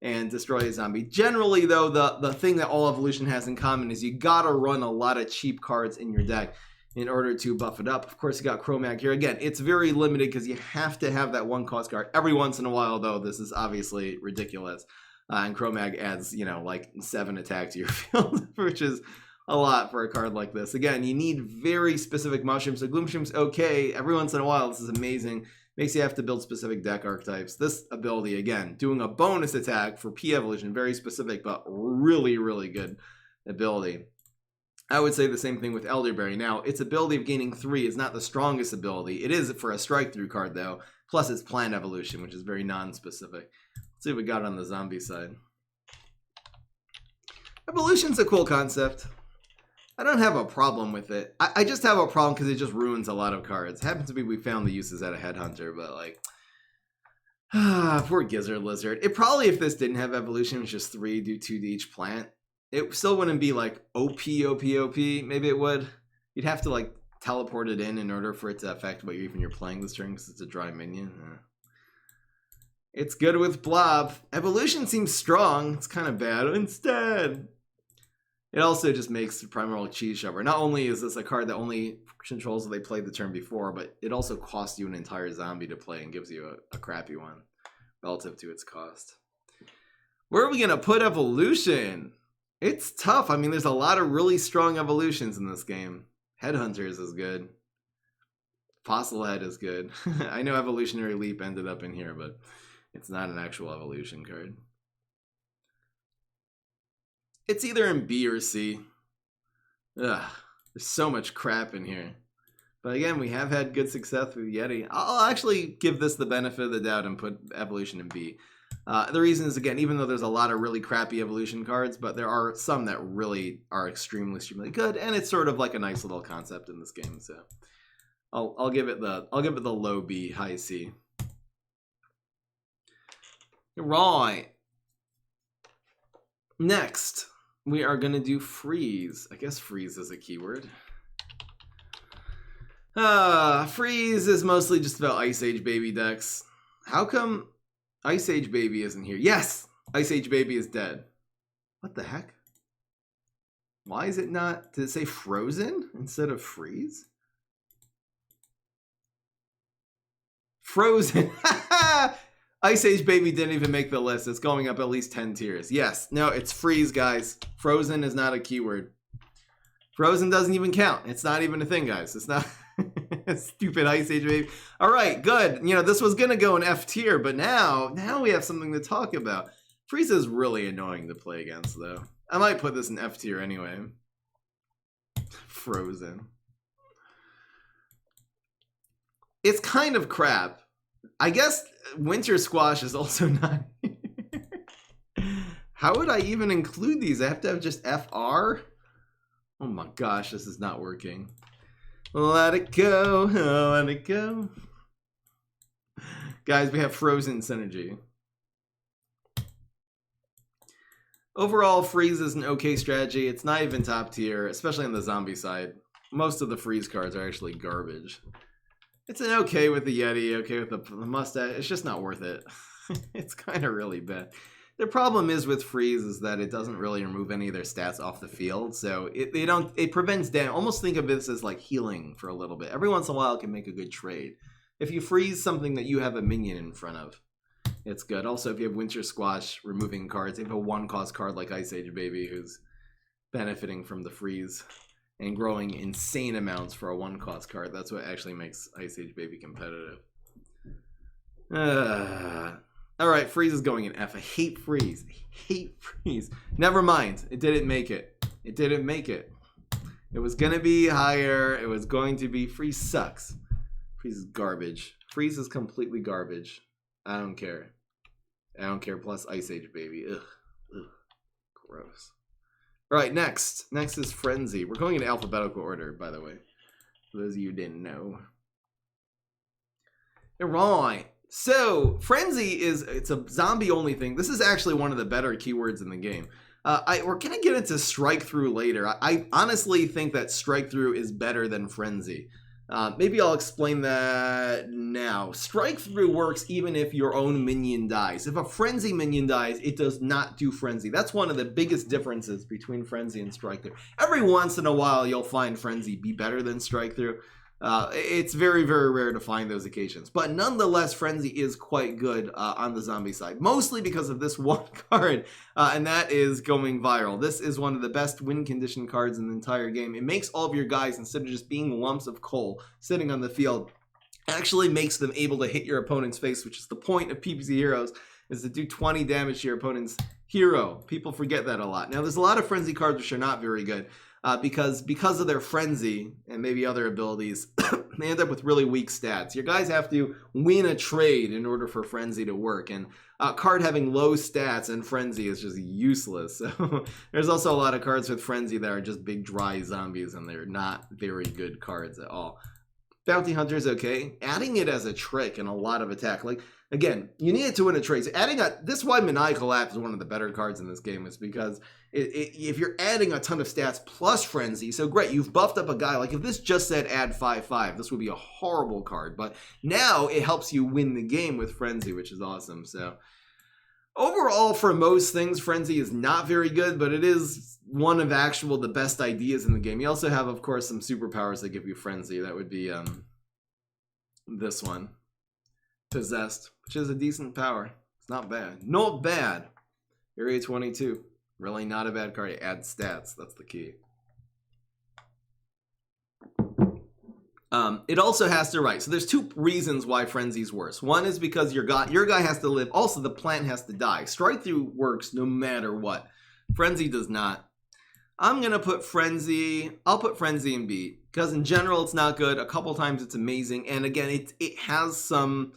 and destroy a zombie. Generally, though, the thing that all evolution has in common is you gotta run a lot of cheap cards in your deck in order to buff it up. Of course, you got Chromag here. Again, it's very limited because you have to have that 1 cost card. Every once in a while, though, this is obviously ridiculous. And Chromag adds, like 7 attack to your field, which is a lot for a card like this. Again, you need very specific mushrooms. So Gloom Mushroom's okay. Every once in a while, this is amazing. Makes you have to build specific deck archetypes. This ability, again, doing a bonus attack for P evolution, very specific, but really, really good ability. I would say the same thing with Elderberry. Now, its ability of gaining 3 is not the strongest ability. It is for a Strikethrough card, though. Plus, it's Plant Evolution, which is very non-specific. Let's see what we got on the zombie side. Evolution's a cool concept. I don't have a problem with it. I just have a problem because it just ruins a lot of cards. Happens to be we found the uses at a Headhunter, but like... poor Gizzard Lizard. It probably, if this didn't have evolution, was just 3, do 2 to each plant. It still wouldn't be like OP. Maybe it would. You'd have to like teleport it in order for it to affect what you're playing this turn because it's a dry minion. It's good with Blob. Evolution seems strong. It's kind of bad instead. It also just makes the Primal Cheese Shover. Not only is this a card that only controls that they played the turn before, but it also costs you an entire zombie to play and gives you a crappy one relative to its cost. Where are we going to put evolution? It's tough. I mean, there's a lot of really strong evolutions in this game. Headhunters is good. Fossil Head is good. I know Evolutionary Leap ended up in here, but it's not an actual evolution card. It's either in B or C. Ugh, there's so much crap in here. But again, we have had good success with Yeti. I'll actually give this the benefit of the doubt and put evolution in B. The reason is, again, even though there's a lot of really crappy evolution cards, but there are some that really are extremely good, and it's sort of like a nice little concept in this game. So I'll give it the low B, high C. Right. Next, we are gonna do freeze. I guess freeze is a keyword. Freeze is mostly just about Ice Age Baby decks. How come Ice Age Baby isn't here? Yes! Ice Age Baby is dead. What the heck? Why is it not... Did it say Frozen instead of Freeze? Frozen! Ice Age Baby didn't even make the list. It's going up at least 10 tiers. Yes. No, it's Freeze, guys. Frozen is not a keyword. Frozen doesn't even count. It's not even a thing, guys. It's not... Stupid Ice Age Baby. All right, good. This was going to go in F tier, but now we have something to talk about. Freeze is really annoying to play against, though. I might put this in F tier anyway. Frozen. It's kind of crap. I guess Winter Squash is also not. How would I even include these? I have to have just FR? Oh my gosh, this is not working. Let it go, let it go. Guys, we have Frozen Synergy. Overall, Freeze is an okay strategy. It's not even top tier, especially on the zombie side. Most of the Freeze cards are actually garbage. It's an okay with the Yeti, okay with the mustache. It's just not worth it. It's kind of really bad. The problem is with Freeze is that it doesn't really remove any of their stats off the field, so it prevents damage. Almost think of this as like healing for a little bit. Every once in a while, it can make a good trade. If you freeze something that you have a minion in front of, it's good. Also, if you have Winter Squash removing cards, if you have a 1-cost card like Ice Age Baby who's benefiting from the freeze and growing insane amounts for a 1-cost card, that's what actually makes Ice Age Baby competitive. Alright, Freeze is going in F. I hate Freeze. I hate Freeze. Never mind. It didn't make it. It didn't make it. It was going to be higher. It was going to be... Freeze sucks. Freeze is garbage. Freeze is completely garbage. I don't care. I don't care. Plus Ice Age Baby. Ugh. Ugh. Gross. Alright, next. Next is Frenzy. We're going in alphabetical order, by the way. For those of you who didn't know. Alright. So, Frenzy it's a zombie-only thing. This is actually one of the better keywords in the game. We're going to get into Strikethrough later. I honestly think that Strikethrough is better than Frenzy. Maybe I'll explain that now. Strikethrough works even if your own minion dies. If a Frenzy minion dies, it does not do Frenzy. That's one of the biggest differences between Frenzy and Strikethrough. Every once in a while, you'll find Frenzy be better than Strikethrough. It's very, very rare to find those occasions. But nonetheless, Frenzy is quite good on the zombie side. Mostly because of this one card, and that is going viral. This is one of the best win condition cards in the entire game. It makes all of your guys, instead of just being lumps of coal sitting on the field, actually makes them able to hit your opponent's face, which is the point of PvZ heroes, is to do 20 damage to your opponent's hero. People forget that a lot. Now, there's a lot of Frenzy cards which are not very good. Because of their Frenzy and maybe other abilities, they end up with really weak stats. Your guys have to win a trade in order for Frenzy to work, and a card having low stats and Frenzy is just useless. So there's also a lot of cards with Frenzy that are just big dry zombies, and they're not very good cards at all. Bounty Hunter is okay. Adding it as a trick and a lot of attack, like, again, you need it to win a trade. So this is why Maniacal Laugh is one of the better cards in this game, is because if you're adding a ton of stats plus Frenzy, so great, you've buffed up a guy. Like if this just said add 5/5, this would be a horrible card. But now it helps you win the game with Frenzy, which is awesome. So overall, for most things, Frenzy is not very good, but it is one of the best ideas in the game. You also have, of course, some superpowers that give you Frenzy. That would be this one. Possessed, which is a decent power. It's not bad. Not bad. Area 22. Really not a bad card. It adds stats. That's the key. It also has to, right, so there's two reasons why Frenzy's worse. One is because your guy has to live. Also, the plant has to die. Strikethrough works no matter what. Frenzy does not. I'm going to put Frenzy. I'll put Frenzy in B. Because in general, it's not good. A couple times it's amazing. And again, it has some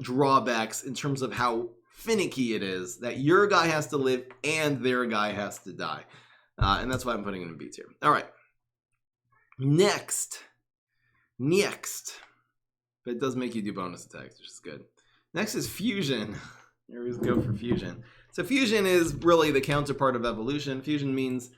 drawbacks in terms of how finicky it is, that your guy has to live and their guy has to die. And that's why I'm putting it in B tier. All right. Next. But it does make you do bonus attacks, which is good. Next is Fusion. Here we go for Fusion. So Fusion is really the counterpart of Evolution. Fusion means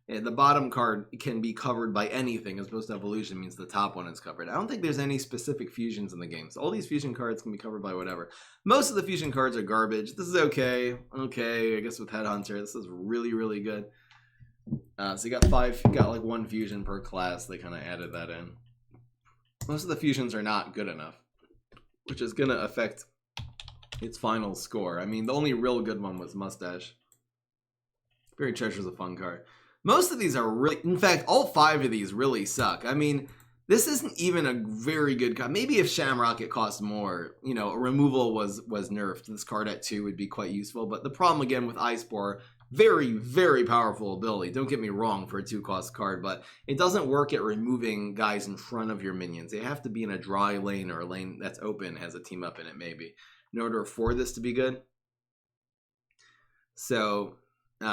the bottom card can be covered by anything, as opposed to Evolution means the top one is covered. I don't think there's any specific fusions in the game, so all these fusion cards can be covered by whatever. Most of the fusion cards are garbage. This is okay. Okay, I guess with Headhunter, this is really, really good. So you got like one fusion per class. They kind of added that in. Most of the fusions are not good enough, which is going to affect its final score. I mean, the only real good one was Mustache. Buried Treasure is a fun card. Most of these are really, in fact, all 5 of these really suck. I mean, this isn't even a very good card. Maybe if Shamrock it cost more, removal was nerfed. This card at 2 would be quite useful. But the problem again with Ice Boar, Very, very powerful ability. Don't get me wrong for a 2-cost card, but it doesn't work at removing guys in front of your minions. They have to be in a dry lane or a lane that's open, has a team up in it maybe, in order for this to be good. So, you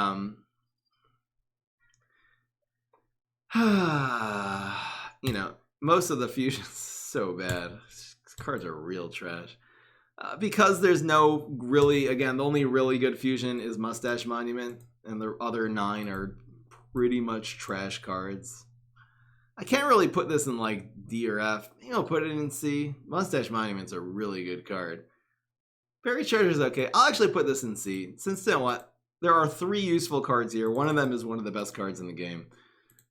know, most of the fusion's so bad. These cards are real trash. Because there's no really, again, the only really good fusion is Mustache Monument, and the other 9 are pretty much trash cards. I can't really put this in like D or F. You know, put it in C. Mustache Monument's a really good card. Buried Treasure's okay. I'll actually put this in C. Since then, what? There are 3 useful cards here. One of them is one of the best cards in the game.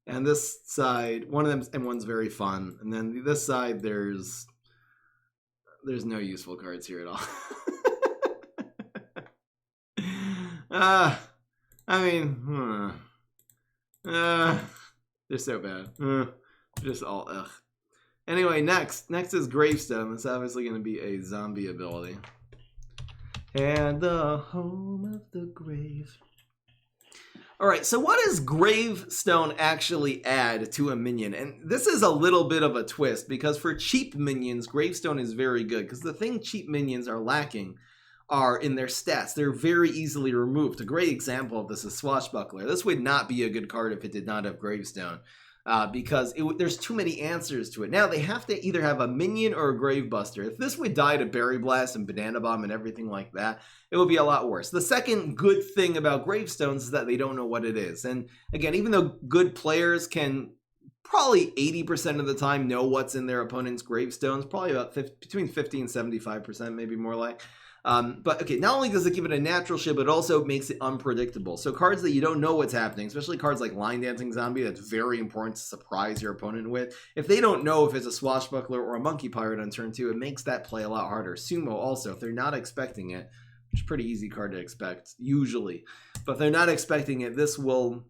And this side, one of them, and one's very fun. And then this side, there's no useful cards here at all. I mean, they're so bad. Just all ugh. Anyway, next is Gravestone. It's obviously going to be a zombie ability. And the home of the grave. Alright, so what does Gravestone actually add to a minion? And this is a little bit of a twist, because for cheap minions, Gravestone is very good, because the thing cheap minions are lacking are in their stats. They're very easily removed. A great example of this is Swashbuckler. This would not be a good card if it did not have Gravestone, because there's too many answers to it. Now, they have to either have a minion or a Gravebuster. If this would die to Berry Blast and Banana Bomb and everything like that, it would be a lot worse. The second good thing about Gravestones is that they don't know what it is. And again, even though good players can probably 80% of the time know what's in their opponent's Gravestones, probably about between 50 and 75%, maybe more like. But okay, not only does it give it a natural shield, but it also makes it unpredictable. So cards that you don't know what's happening, especially cards like Line Dancing Zombie, that's very important to surprise your opponent with. If they don't know if it's a Swashbuckler or a Monkey Pirate on turn 2, it makes that play a lot harder. Sumo also, if they're not expecting it, which is a pretty easy card to expect, usually. But if they're not expecting it, this will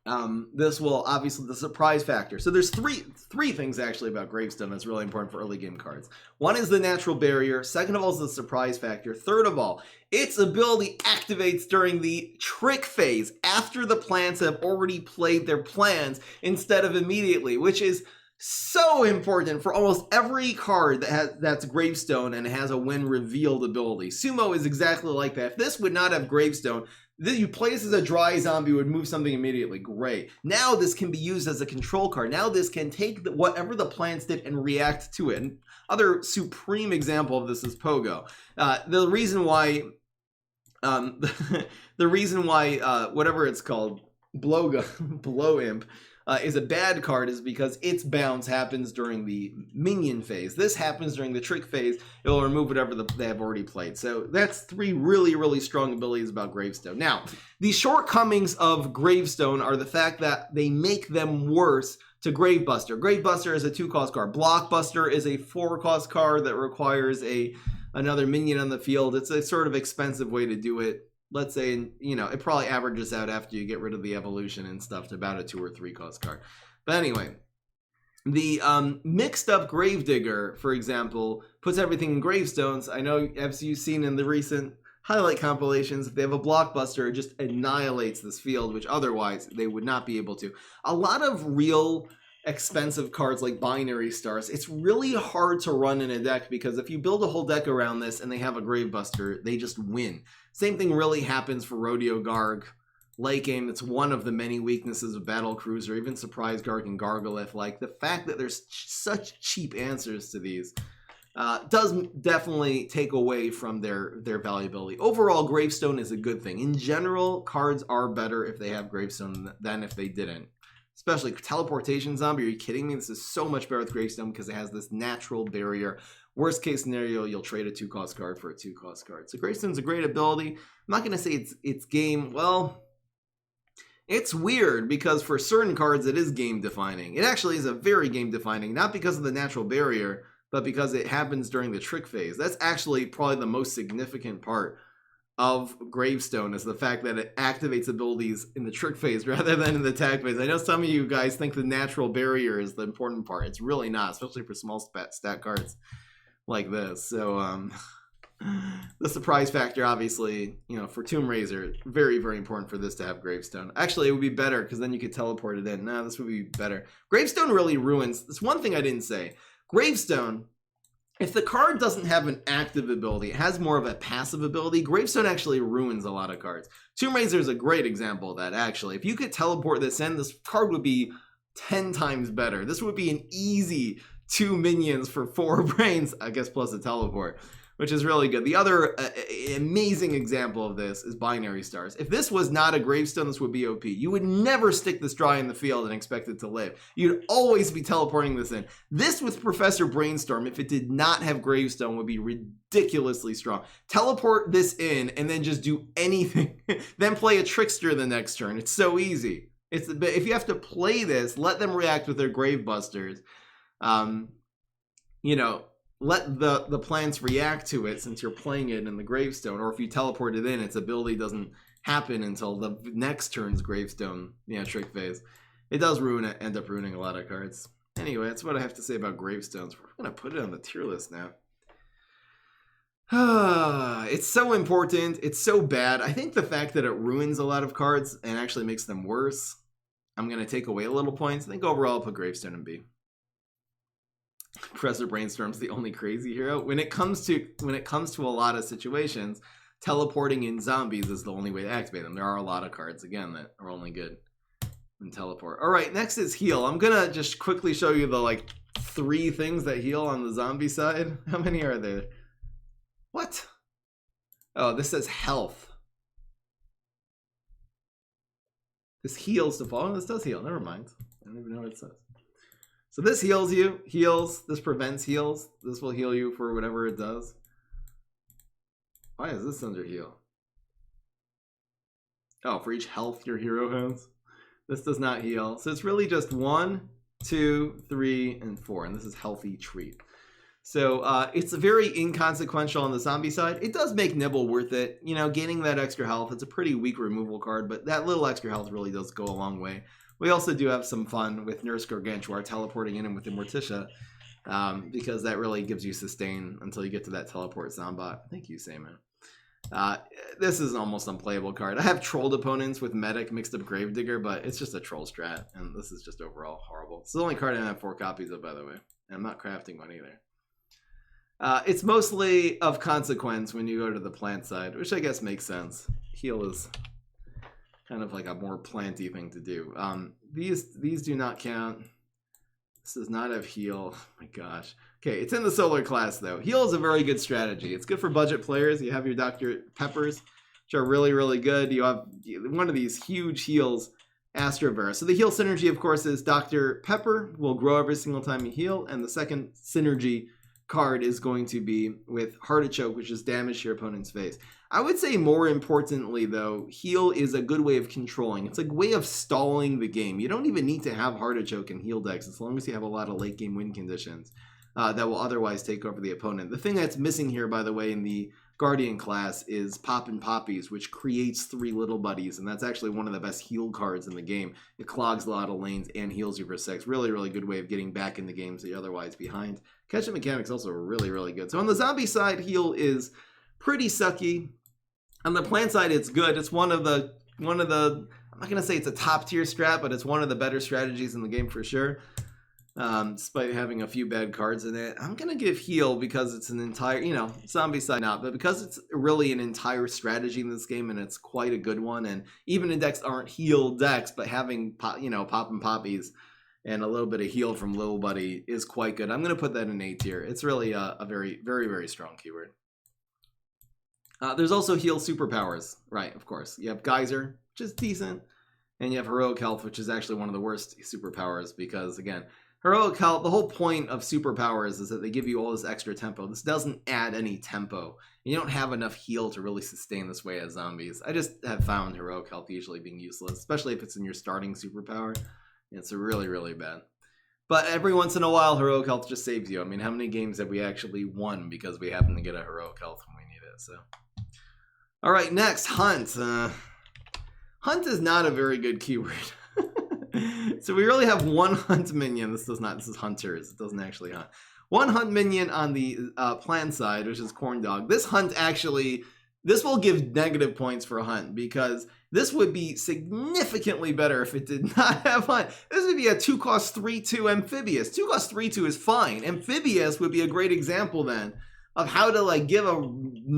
obviously the surprise factor. So there's three things actually about Gravestone that's really important for early game cards. One is the natural barrier. Second of all is the surprise factor. Third of all, its ability activates during the trick phase after the plans have already played their plans instead of immediately, which is so important for almost every card that's Gravestone and has a when revealed ability. Sumo is exactly like that. If this would not have Gravestone, you play this as a dry zombie, would move something immediately. Great. Now this can be used as a control card. Now this can take whatever the plants did and react to it. And other supreme example of this is Pogo. The reason why whatever it's called, Blow Imp, is a bad card is because its bounce happens during the minion phase. This happens during the trick phase. It will remove whatever they have already played. So that's 3 really, really strong abilities about Gravestone. Now, the shortcomings of Gravestone are the fact that they make them worse to Gravebuster. Gravebuster is a 2-cost card. Blockbuster is a 4-cost card that requires another minion on the field. It's a sort of expensive way to do it. Let's say, you know, it probably averages out after you get rid of the evolution and stuff to about a 2 or 3 cost card. But anyway, the mixed up Gravedigger, for example, puts everything in Gravestones. I know, as you've seen in the recent highlight compilations, if they have a Blockbuster, it just annihilates this field, which otherwise they would not be able to. A lot of real expensive cards like Binary Stars, it's really hard to run in a deck because if you build a whole deck around this and they have a Gravebuster, they just win. Same thing really happens for Rodeo Garg. Late game, that's one of the many weaknesses of Battle Cruiser, even Surprise Garg and Gargolith. Like, the fact that there's such cheap answers to these does definitely take away from their valuability. Overall, Gravestone is a good thing. In general, cards are better if they have Gravestone than if they didn't. Especially Teleportation Zombie, are you kidding me? This is so much better with Gravestone because it has this natural barrier. Worst case scenario, you'll trade a 2-cost card for a 2-cost card. So Gravestone's a great ability. I'm not going to say it's game, well, it's weird because for certain cards it is game defining. It actually is a very game defining, not because of the natural barrier, but because it happens during the trick phase. That's actually probably the most significant part of Gravestone, is the fact that it activates abilities in the trick phase rather than in the attack phase. I know some of you guys think the natural barrier is the important part. It's really not, especially for small stat cards like this. So The surprise factor, obviously, you know, for Tomb Raiser, very, very important for this to have Gravestone. Actually, it would be better because then you could teleport it in. No, this would be better. Gravestone really ruins. That's one thing I didn't say. Gravestone, if the card doesn't have an active ability, it has more of a passive ability, Gravestone actually ruins a lot of cards. Tomb Raiser is a great example of that, actually. If you could teleport this in, this card would be 10 times better. This would be an easy 2 minions for 4 brains, I guess, plus a teleport, which is really good. The other amazing example of this is Binary Stars. If this was not a Gravestone, this would be OP. You would never stick this dry in the field and expect it to live. You'd always be teleporting this in. This with Professor Brainstorm, if it did not have Gravestone, would be ridiculously strong. Teleport this in and then just do anything. Then play a Trickster the next turn. It's so easy. If you have to play this, let them react with their Gravebusters. You know, let the plants react to it since you're playing it in the Gravestone, or if you teleport it in, its ability doesn't happen until the next turn's Gravestone, trick phase. It does end up ruining a lot of cards. Anyway, that's what I have to say about Gravestones. We're going to put it on the tier list now. It's so important. It's so bad. I think the fact that it ruins a lot of cards and actually makes them worse, I'm going to take away a little points. I think overall I'll put Gravestone in B. Professor Brainstorm's the only crazy hero. When it comes to a lot of situations, teleporting in zombies is the only way to activate them. There are a lot of cards, again, that are only good in teleport. All right, next is heal. I'm going to just quickly show you the 3 things that heal on the zombie side. How many are there? What? Oh, this says health. This heals to fall. Oh, this does heal. Never mind. I don't even know what it says. So this heals you, heals, this prevents heals. This will heal you for whatever it does. Why is this under heal? Oh, for each health your hero has. This does not heal. So it's really just 1, 2, 3, and 4. And this is healthy treat. So it's very inconsequential on the zombie side. It does make Nibble worth it. You know, gaining that extra health. It's a pretty weak removal card, but that little extra health really does go a long way. We also do have some fun with Nurse Gargantua teleporting in and with the Morticia, because that really gives you sustain until you get to that teleport Zombot. Thank you, Sayman. This is an almost unplayable card. I have trolled opponents with Medic mixed up Gravedigger, but it's just a troll strat, and this is just overall horrible. It's the only card I have 4 copies of, by the way, and I'm not crafting one either. It's mostly of consequence when you go to the plant side, which I guess makes sense. Heal is kind of like a more planty thing to do. These do not count. This does not have heal. Oh my gosh. Okay, it's in the solar class though. Heal is a very good strategy. It's good for budget players. You have your Dr. Peppers, which are really, really good. You have one of these huge heals, Astrovera. So the heal synergy, of course, is Dr. Pepper will grow every single time you heal, and the second synergy card is going to be with Heartachoke, which is damage to your opponent's face. I would say more importantly, though, heal is a good way of controlling. It's a way of stalling the game. You don't even need to have Heartachoke and heal decks as long as you have a lot of late game win conditions that will otherwise take over the opponent. The thing that's missing here, by the way, in the Guardian class is Poppin' Poppies, which creates 3 little buddies, and that's actually one of the best heal cards in the game. It clogs a lot of lanes and heals you for 6. Really, really good way of getting back in the games that you're otherwise behind. Catch-up mechanics also really, really good. So on the zombie side, heal is pretty sucky. On the plant side, it's good. It's one of the I'm not gonna say it's a top tier strat, but it's one of the better strategies in the game for sure. Despite having a few bad cards in it, I'm gonna give heal because it's an entire, zombie side not, but because it's really an entire strategy in this game and it's quite a good one. And even in decks aren't heal decks, but having Poppin' Poppies and a little bit of heal from Little Buddy is quite good. I'm going to put that in A tier. It's really a very, very, very strong keyword. There's also heal superpowers, right, of course. You have Geyser, which is decent, and you have Heroic Health, which is actually one of the worst superpowers because, again, Heroic Health, the whole point of superpowers is that they give you all this extra tempo. This doesn't add any tempo. You don't have enough heal to really sustain this way as zombies. I just have found Heroic Health usually being useless, especially if it's in your starting superpower. It's really, really bad. But every once in a while, Heroic Health just saves you. I mean, how many games have we actually won because we happen to get a Heroic Health when we need it? So, all right, next, Hunt. Hunt is not a very good keyword. So we really have one hunt minion. This is hunters. It doesn't actually hunt. One hunt minion on the plant side, which is corn dog. This hunt actually, this will give negative points for a hunt because this would be significantly better if it did not have hunt. This would be a 2 cost 3/2 amphibious. 2 cost 3/2 is fine. Amphibious would be a great example then of how to like give a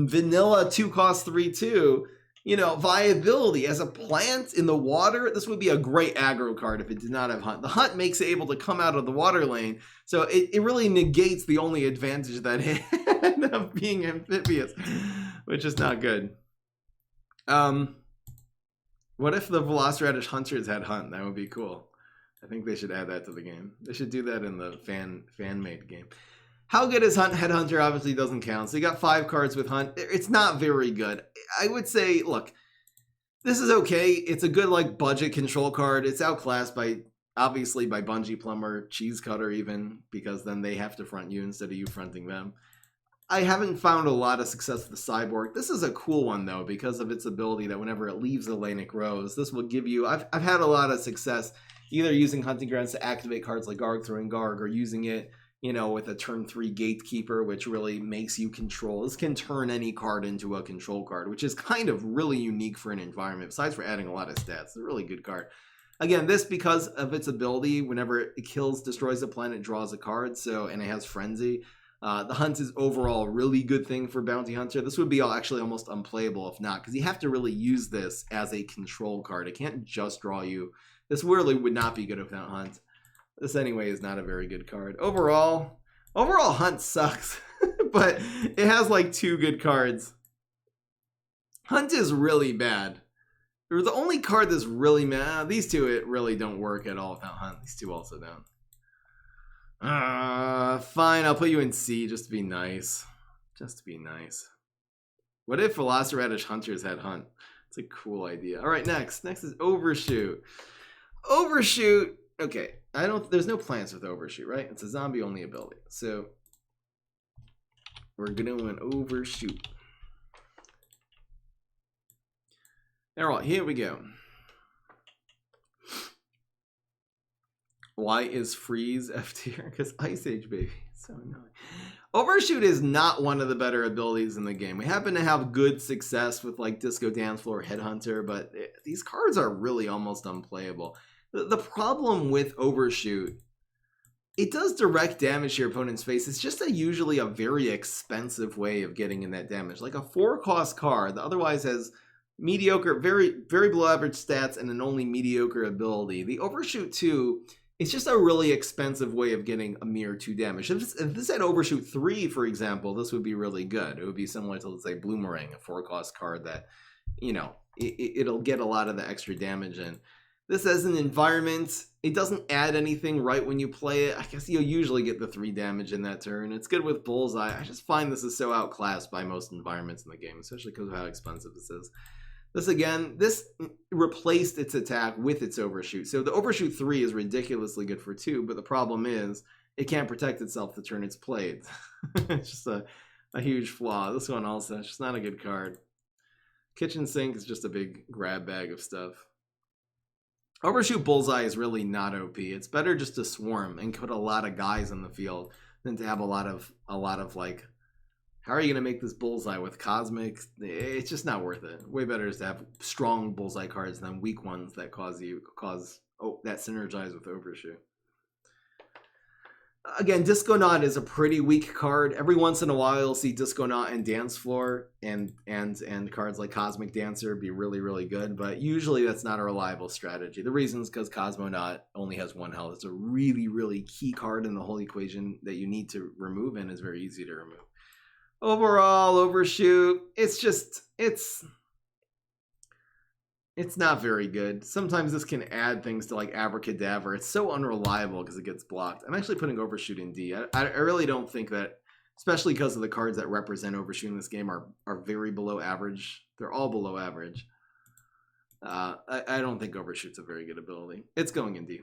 vanilla 2 cost 3/2, you know, viability as a plant in the water. This would be a great aggro card if it did not have hunt. The hunt makes it able to come out of the water lane, so it really negates the only advantage that it had of being amphibious, which is not good. What if the Velociraptor Hunters had hunt? That would be cool. I think they should add that to the game. They should do that in the fan-made game. How good is Hunt? Headhunter obviously doesn't count. So you got 5 cards with Hunt. It's not very good. I would say, look, this is okay. It's a good like budget control card. It's outclassed by obviously by Bungee Plumber, Cheese Cutter even, because then they have to front you instead of you fronting them. I haven't found a lot of success with the Cyborg. This is a cool one though because of its ability that whenever it leaves the lane it grows. This will give you. I've had a lot of success either using Hunting Grounds to activate cards like Garg and Garg, or using it, you know, with a turn 3 Gatekeeper, which really makes you control. This can turn any card into a control card, which is kind of really unique for an environment, besides for adding a lot of stats. It's a really good card. Again, this because of its ability, whenever it kills, destroys a planet, draws a card, so, and it has Frenzy. The Hunt is overall a really good thing for Bounty Hunter. This would be actually almost unplayable if not, because you have to really use this as a control card. It can't just draw you. This really would not be good without Hunt. This anyway is not a very good card. Overall Hunt sucks, but it has like 2 good cards. Hunt is really bad. The only card that's really mad, these 2 it really don't work at all without Hunt. These 2 also don't. Fine, I'll put you in C just to be nice. Just to be nice. What if Velociraptor Hunters had Hunt? It's a cool idea. Alright, next. Next is Overshoot. Overshoot. Okay, there's no plants with Overshoot, right? It's a zombie only ability. So we're gonna do an Overshoot. Alright, here we go. Why is Freeze F tier? Because Ice Age, baby. It's so annoying. Overshoot is not one of the better abilities in the game. We happen to have good success with like Disco Dance Floor, Headhunter, but these cards are really almost unplayable. The problem with Overshoot, it does direct damage to your opponent's face. It's just usually a very expensive way of getting in that damage. Like a 4-cost card that otherwise has mediocre, very, very below average stats and an only mediocre ability. The Overshoot 2, it's just a really expensive way of getting a mere 2 damage. If this had Overshoot 3, for example, this would be really good. It would be similar to, let's say, Bloomerang, a 4-cost card that, you know, it'll get a lot of the extra damage in. This as an environment, it doesn't add anything right when you play it. I guess you'll usually get the 3 damage in that turn. It's good with Bullseye. I just find this is so outclassed by most environments in the game, especially because of how expensive this is. This again, this replaced its attack with its Overshoot. So the Overshoot 3 is ridiculously good for 2, but the problem is it can't protect itself the turn it's played. It's just a huge flaw. This one also, it's just not a good card. Kitchen Sink is just a big grab bag of stuff. Overshoot Bullseye is really not OP. It's better just to swarm and put a lot of guys on the field than to have a lot of like, how are you going to make this Bullseye with Cosmic? It's just not worth it. Way better is to have strong Bullseye cards than weak ones that that synergize with Overshoot. Again, Disconaut is a pretty weak card. Every once in a while, you'll see Disconaut and Dance Floor and cards like Cosmic Dancer be really, really good, but usually that's not a reliable strategy. The reason is because Cosmonaut only has 1 health. It's a really, really key card in the whole equation that you need to remove, and is very easy to remove. Overall, Overshoot, it's not very good. Sometimes this can add things to like Abracadabra. It's so unreliable because it gets blocked. I'm actually putting Overshoot in D. I really don't think that, especially because of the cards that represent Overshoot in this game are very below average. They're all below average. I don't think Overshoot's a very good ability. It's going in D.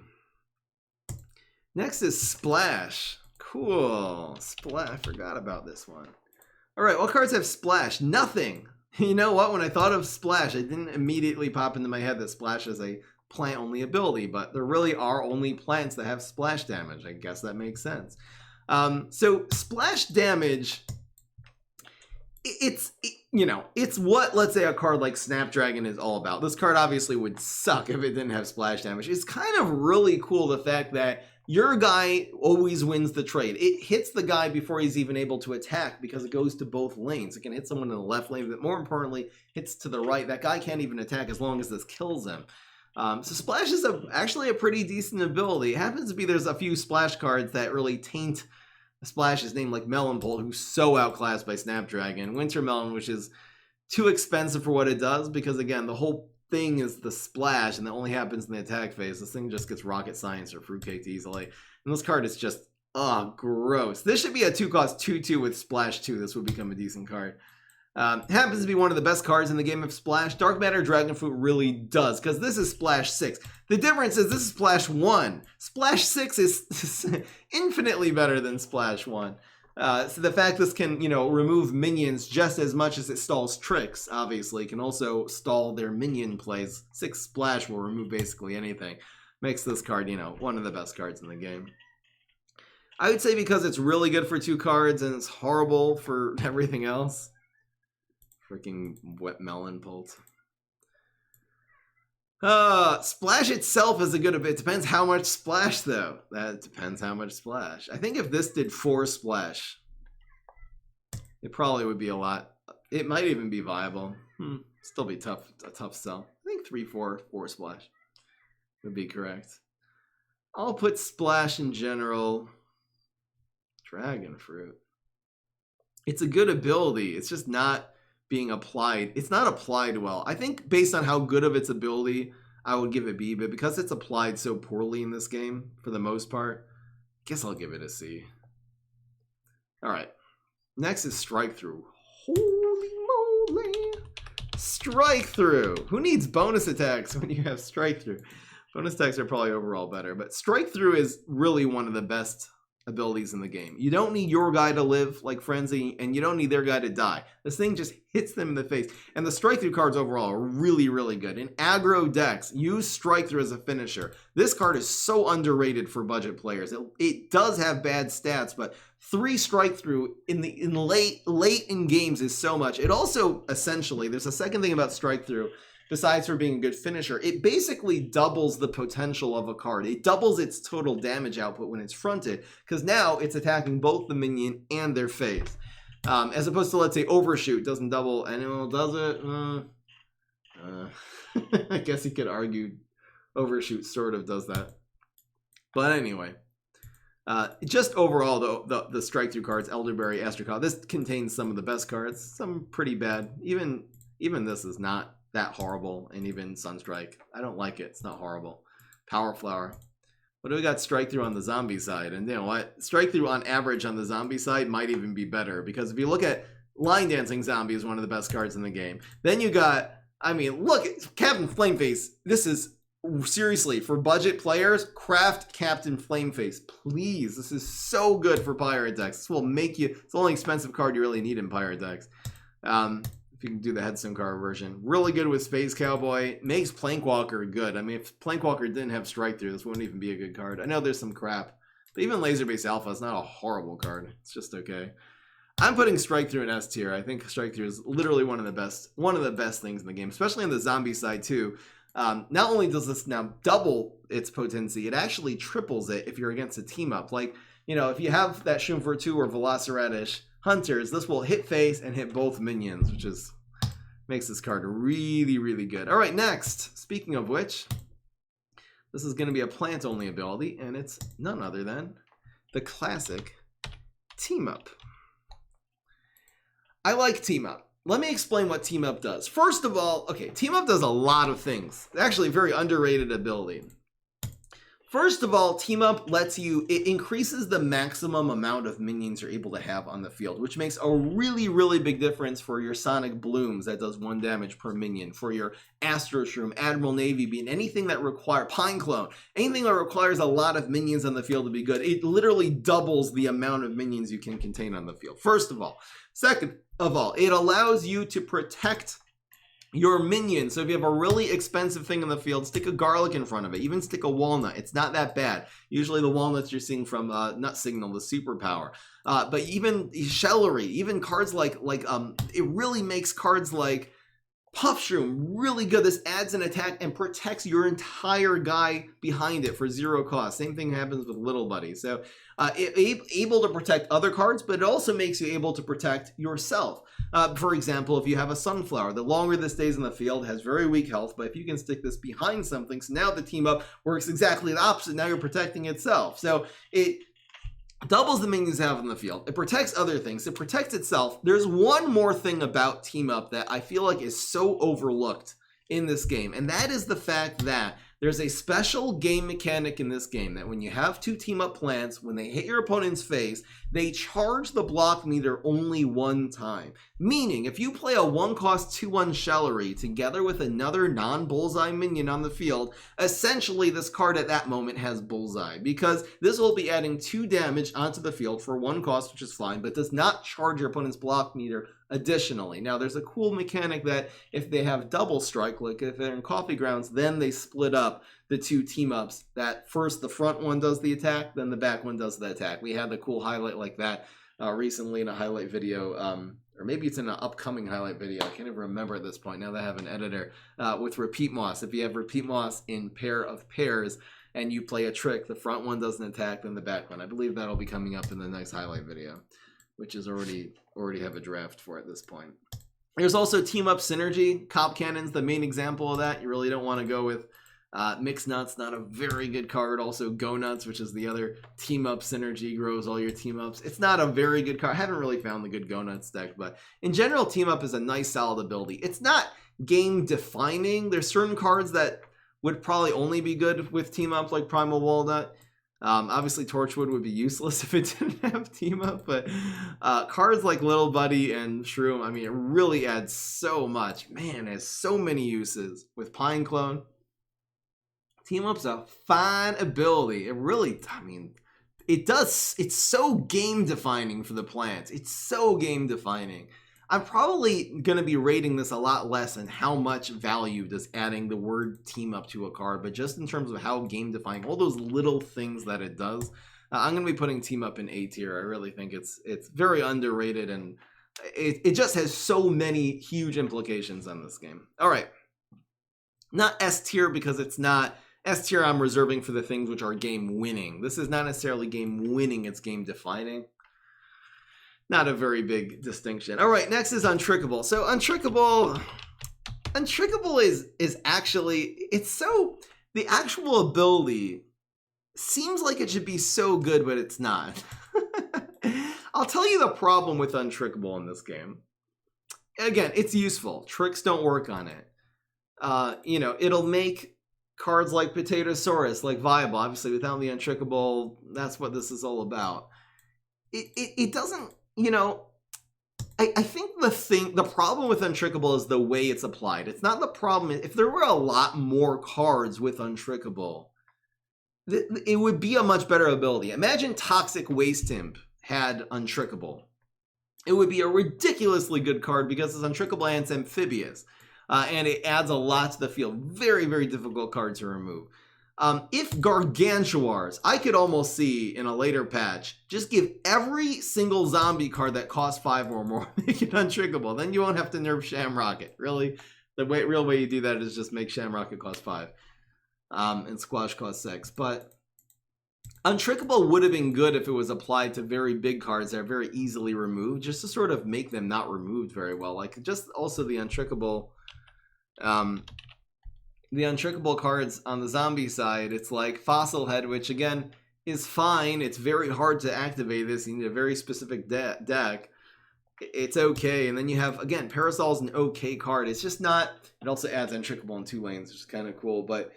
Next is Splash. Cool. Splash. I forgot about this one. All right, what cards have Splash? Nothing. You know what? When I thought of Splash, it didn't immediately pop into my head that Splash is a plant-only ability, but there really are only plants that have splash damage. I guess that makes sense. So splash damage, it's what, let's say, a card like Snapdragon is all about. This card obviously would suck if it didn't have splash damage. It's kind of really cool, the fact that your guy always wins the trade. It hits the guy before he's even able to attack because it goes to both lanes. It can hit someone in the left lane, but more importantly, hits to the right. That guy can't even attack as long as this kills him. So Splash is actually a pretty decent ability. It happens to be there's a few Splash cards that really taint Splash's name, like Melon Bolt, who's so outclassed by Snapdragon. Winter Melon, which is too expensive for what it does, because again, the whole thing is the splash, and that only happens in the attack phase. This thing just gets Rocket Science or Fruitcake easily. And this card is just, gross. This should be a 2-cost 2/2 with Splash 2. This would become a decent card. Happens to be one of the best cards in the game of Splash. Dark Matter Dragonfruit really does, because this is Splash 6. The difference is this is Splash 1. Splash 6 is infinitely better than Splash 1. So the fact this can, remove minions just as much as it stalls tricks, obviously, can also stall their minion plays. 6 Splash will remove basically anything. Makes this card, one of the best cards in the game. I would say because it's really good for 2 cards and it's horrible for everything else. Freaking Wet Melon Bolt. Splash itself is a good bit. Depends how much splash, though. That depends how much splash. I think if this did 4 splash, it probably would be a lot. It might even be viable. Still be tough, a tough sell. I think 3, 4 splash would be correct. I'll put splash in general. Dragon Fruit. It's a good ability. It's just not being applied. It's not applied well. I think based on how good of its ability, I would give it B, but because it's applied so poorly in this game, for the most part, I guess I'll give it a C. Alright. Next is Strikethrough. Holy moly! Strikethrough! Who needs bonus attacks when you have Strikethrough? Bonus attacks are probably overall better, but Strikethrough is really one of the best abilities in the game. You don't need your guy to live like Frenzy, and you don't need their guy to die. This thing just hits them in the face. And the Strikethrough cards overall are really, really good. In aggro decks, use Strikethrough as a finisher. This card is so underrated for budget players. It does have bad stats, but 3 Strikethrough in late in games is so much. It also, essentially, there's a second thing about Strikethrough. Besides for being a good finisher, it basically doubles the potential of a card. It doubles its total damage output when it's fronted, because now it's attacking both the minion and their face. As opposed to, let's say, Overshoot doesn't double, and does it? I guess you could argue Overshoot sort of does that. But anyway, just overall, the Strikethrough cards, Elderberry, Astroclaw, this contains some of the best cards, some pretty bad. Even this is not that horrible, and even Sunstrike. I don't like it. It's not horrible. Power Flower. What do we got? Strikethrough on the zombie side. And you know what? Strikethrough on average on the zombie side might even be better, because if you look at Line Dancing Zombie is one of the best cards in the game. Then you got, look, Captain Flameface. This is, seriously, for budget players, craft Captain Flameface. Please. This is so good for Pirate decks. This will make you, it's the only expensive card you really need in Pirate decks. You can do the Headstone card version. Really good with Space Cowboy. Makes Plankwalker good. If Plankwalker didn't have Strikethrough, this wouldn't even be a good card. I know there's some crap, but even Laserbase Alpha is not a horrible card. It's just okay. I'm putting Strikethrough in S tier. I think Strikethrough is literally one of the best things in the game, especially on the zombie side too. Not only does this now double its potency, it actually triples it if you're against a team up. Like, if you have that Shumfur 2 or Velociraptor Hunters, this will hit face and hit both minions, which makes this card really, really good. All right, next. Speaking of which, this is going to be a plant-only ability, and it's none other than the classic Team Up. I like Team Up. Let me explain what Team Up does. First of all, okay, Team Up does a lot of things. Actually, a very underrated ability. First of all, Team Up it increases the maximum amount of minions you're able to have on the field, which makes a really, really big difference for your Sonic Blooms that does 1 damage per minion, for your Astro Shroom, Admiral Navy Bean, anything that Pine Clone, anything that requires a lot of minions on the field to be good. It literally doubles the amount of minions you can contain on the field, first of all. Second of all, it allows you to protect your minion. So if you have a really expensive thing in the field, stick a garlic in front of it. Even stick a walnut. It's not that bad. Usually the walnuts you're seeing from Nut Signal, the superpower. But even celery, even cards like it really makes cards like Puff Shroom really good. This adds an attack and protects your entire guy behind it for 0 cost. Same thing happens with Little Buddy. So able to protect other cards, but it also makes you able to protect yourself. For example, if you have a Sunflower, the longer this stays in the field, has very weak health, but if you can stick this behind something, so now the team up works exactly the opposite. Now you're protecting itself. So it doubles the minions have in the field. It protects other things. It protects itself. There's one more thing about Team Up that I feel like is so overlooked in this game, and that is the fact that there's a special game mechanic in this game that when you have 2 Team Up plants, when they hit your opponent's face, they charge the block meter only 1 time. Meaning, if you play a 1-cost 2/1 Celery together with another non-Bullseye minion on the field, essentially this card at that moment has Bullseye, because this will be adding 2 damage onto the field for 1 cost, which is fine, but does not charge your opponent's block meter additionally. Now, there's a cool mechanic that if they have double strike, like if they're in Coffee Grounds, then they split up the 2 team ups. That first the front one does the attack, then the back one does the attack. We had the cool highlight like that recently in a highlight video, or maybe it's in an upcoming highlight video. I can't even remember at this point now that I have an editor, with Repeat Moss. If you have Repeat Moss in pair of pairs and you play a trick, the front one does an attack, then the back one. I believe that'll be coming up in the next highlight video, which is already have a draft for at this point. There's also Team Up Synergy. Cop Cannon's the main example of that. You really don't want to go with Mix Nuts, not a very good card. Also Go Nuts, which is the other Team Up Synergy, grows all your Team Ups. It's not a very good card. I haven't really found the good Go Nuts deck, but in general, Team Up is a nice solid ability. It's not game defining. There's certain cards that would probably only be good with Team Up, like Primal Walnut. Obviously Torchwood would be useless if it didn't have Team Up, but cards like Little Buddy and Shroom, I mean, it really adds so much. Man, it has so many uses. With Pine Clone, Team Up's a fine ability. It really, I mean, it's so game defining for the plants. It's so game defining. I'm probably going to be rating this a lot less in how much value does adding the word Team Up to a card, but just in terms of how game defining, all those little things that it does, I'm going to be putting Team Up in A tier. I really think it's very underrated, and it just has so many huge implications on this game. All right. Not S tier because it's not. S tier I'm reserving for the things which are game winning. This is not necessarily game winning, it's game defining. Not a very big distinction. All right, next is Untrickable. So Untrickable is actually, it's so, the actual ability seems like it should be so good, but it's not. I'll tell you the problem with Untrickable in this game. Again, it's useful. Tricks don't work on it. You know, it'll make cards like Potatosaurus like viable. Obviously, without the Untrickable, that's what this is all about. It doesn't, you know, I think the problem with Untrickable is the way it's applied. It's not the problem. If there were a lot more cards with Untrickable, it would be a much better ability. Imagine Toxic Waste Imp had Untrickable. It would be a ridiculously good card because it's Untrickable and it's amphibious. And it adds a lot to the field. Very, very difficult card to remove. If Gargantuars, I could almost see in a later patch, just give every single zombie card that costs 5 or more, make it Untrickable. Then you won't have to nerf Shamrocket. Really, the real way you do that is just make Shamrocket cost 5. And Squash cost 6. But Untrickable would have been good if it was applied to very big cards that are very easily removed, just to sort of make them not removed very well. Like just also the Untrickable... the Untrickable cards on the zombie side, it's like Fossil Head, which again is fine. It's very hard to activate this. You need a very specific deck. It's okay. And then you have, again, Parasol's an okay card. It's just not, it also adds Untrickable in 2 lanes, which is kind of cool. But,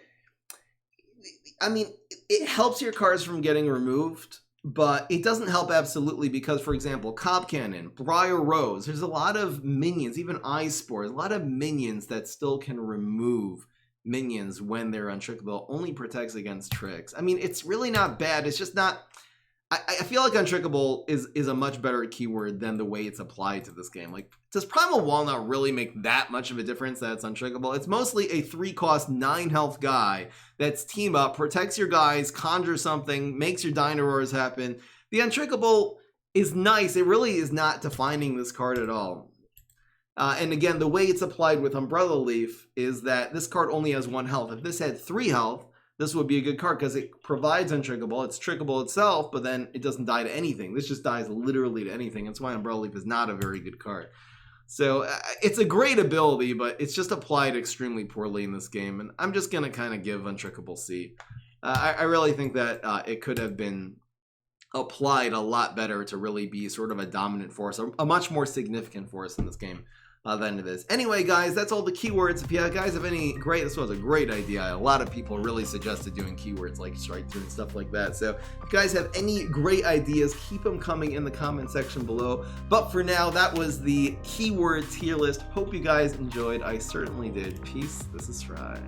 I mean, it helps your cards from getting removed, but it doesn't help absolutely because, for example, Cob Cannon, Briar Rose, there's a lot of minions, even Eye Spores, a lot of minions that still can remove minions when they're Untrickable. Only protects against tricks. I mean, it's really not bad. It's just not, I feel like Untrickable is a much better keyword than the way it's applied to this game. Like, does Primal Walnut really make that much of a difference that it's Untrickable? It's mostly a 3-cost, 9-health guy that's team up, protects your guys, conjures something, makes your Dynoroars happen. The Untrickable is nice. It really is not defining this card at all. And again, the way it's applied with Umbrella Leaf is that this card only has 1 health. If this had 3 health, this would be a good card because it provides Untrickable. It's trickable itself, but then it doesn't die to anything. This just dies literally to anything. That's why Umbrella Leaf is not a very good card. So it's a great ability, but it's just applied extremely poorly in this game. And I'm just going to kind of give Untrickable C. I really think that it could have been applied a lot better to really be sort of a dominant force, a much more significant force in this game than it is. Anyway, guys, that's all the keywords. If you guys have any this was a great idea. A lot of people really suggested doing keywords like Strikethrough and stuff like that. So if you guys have any great ideas, keep them coming in the comment section below. But for now, that was the keyword tier list. Hope you guys enjoyed. I certainly did. Peace. This is Fry.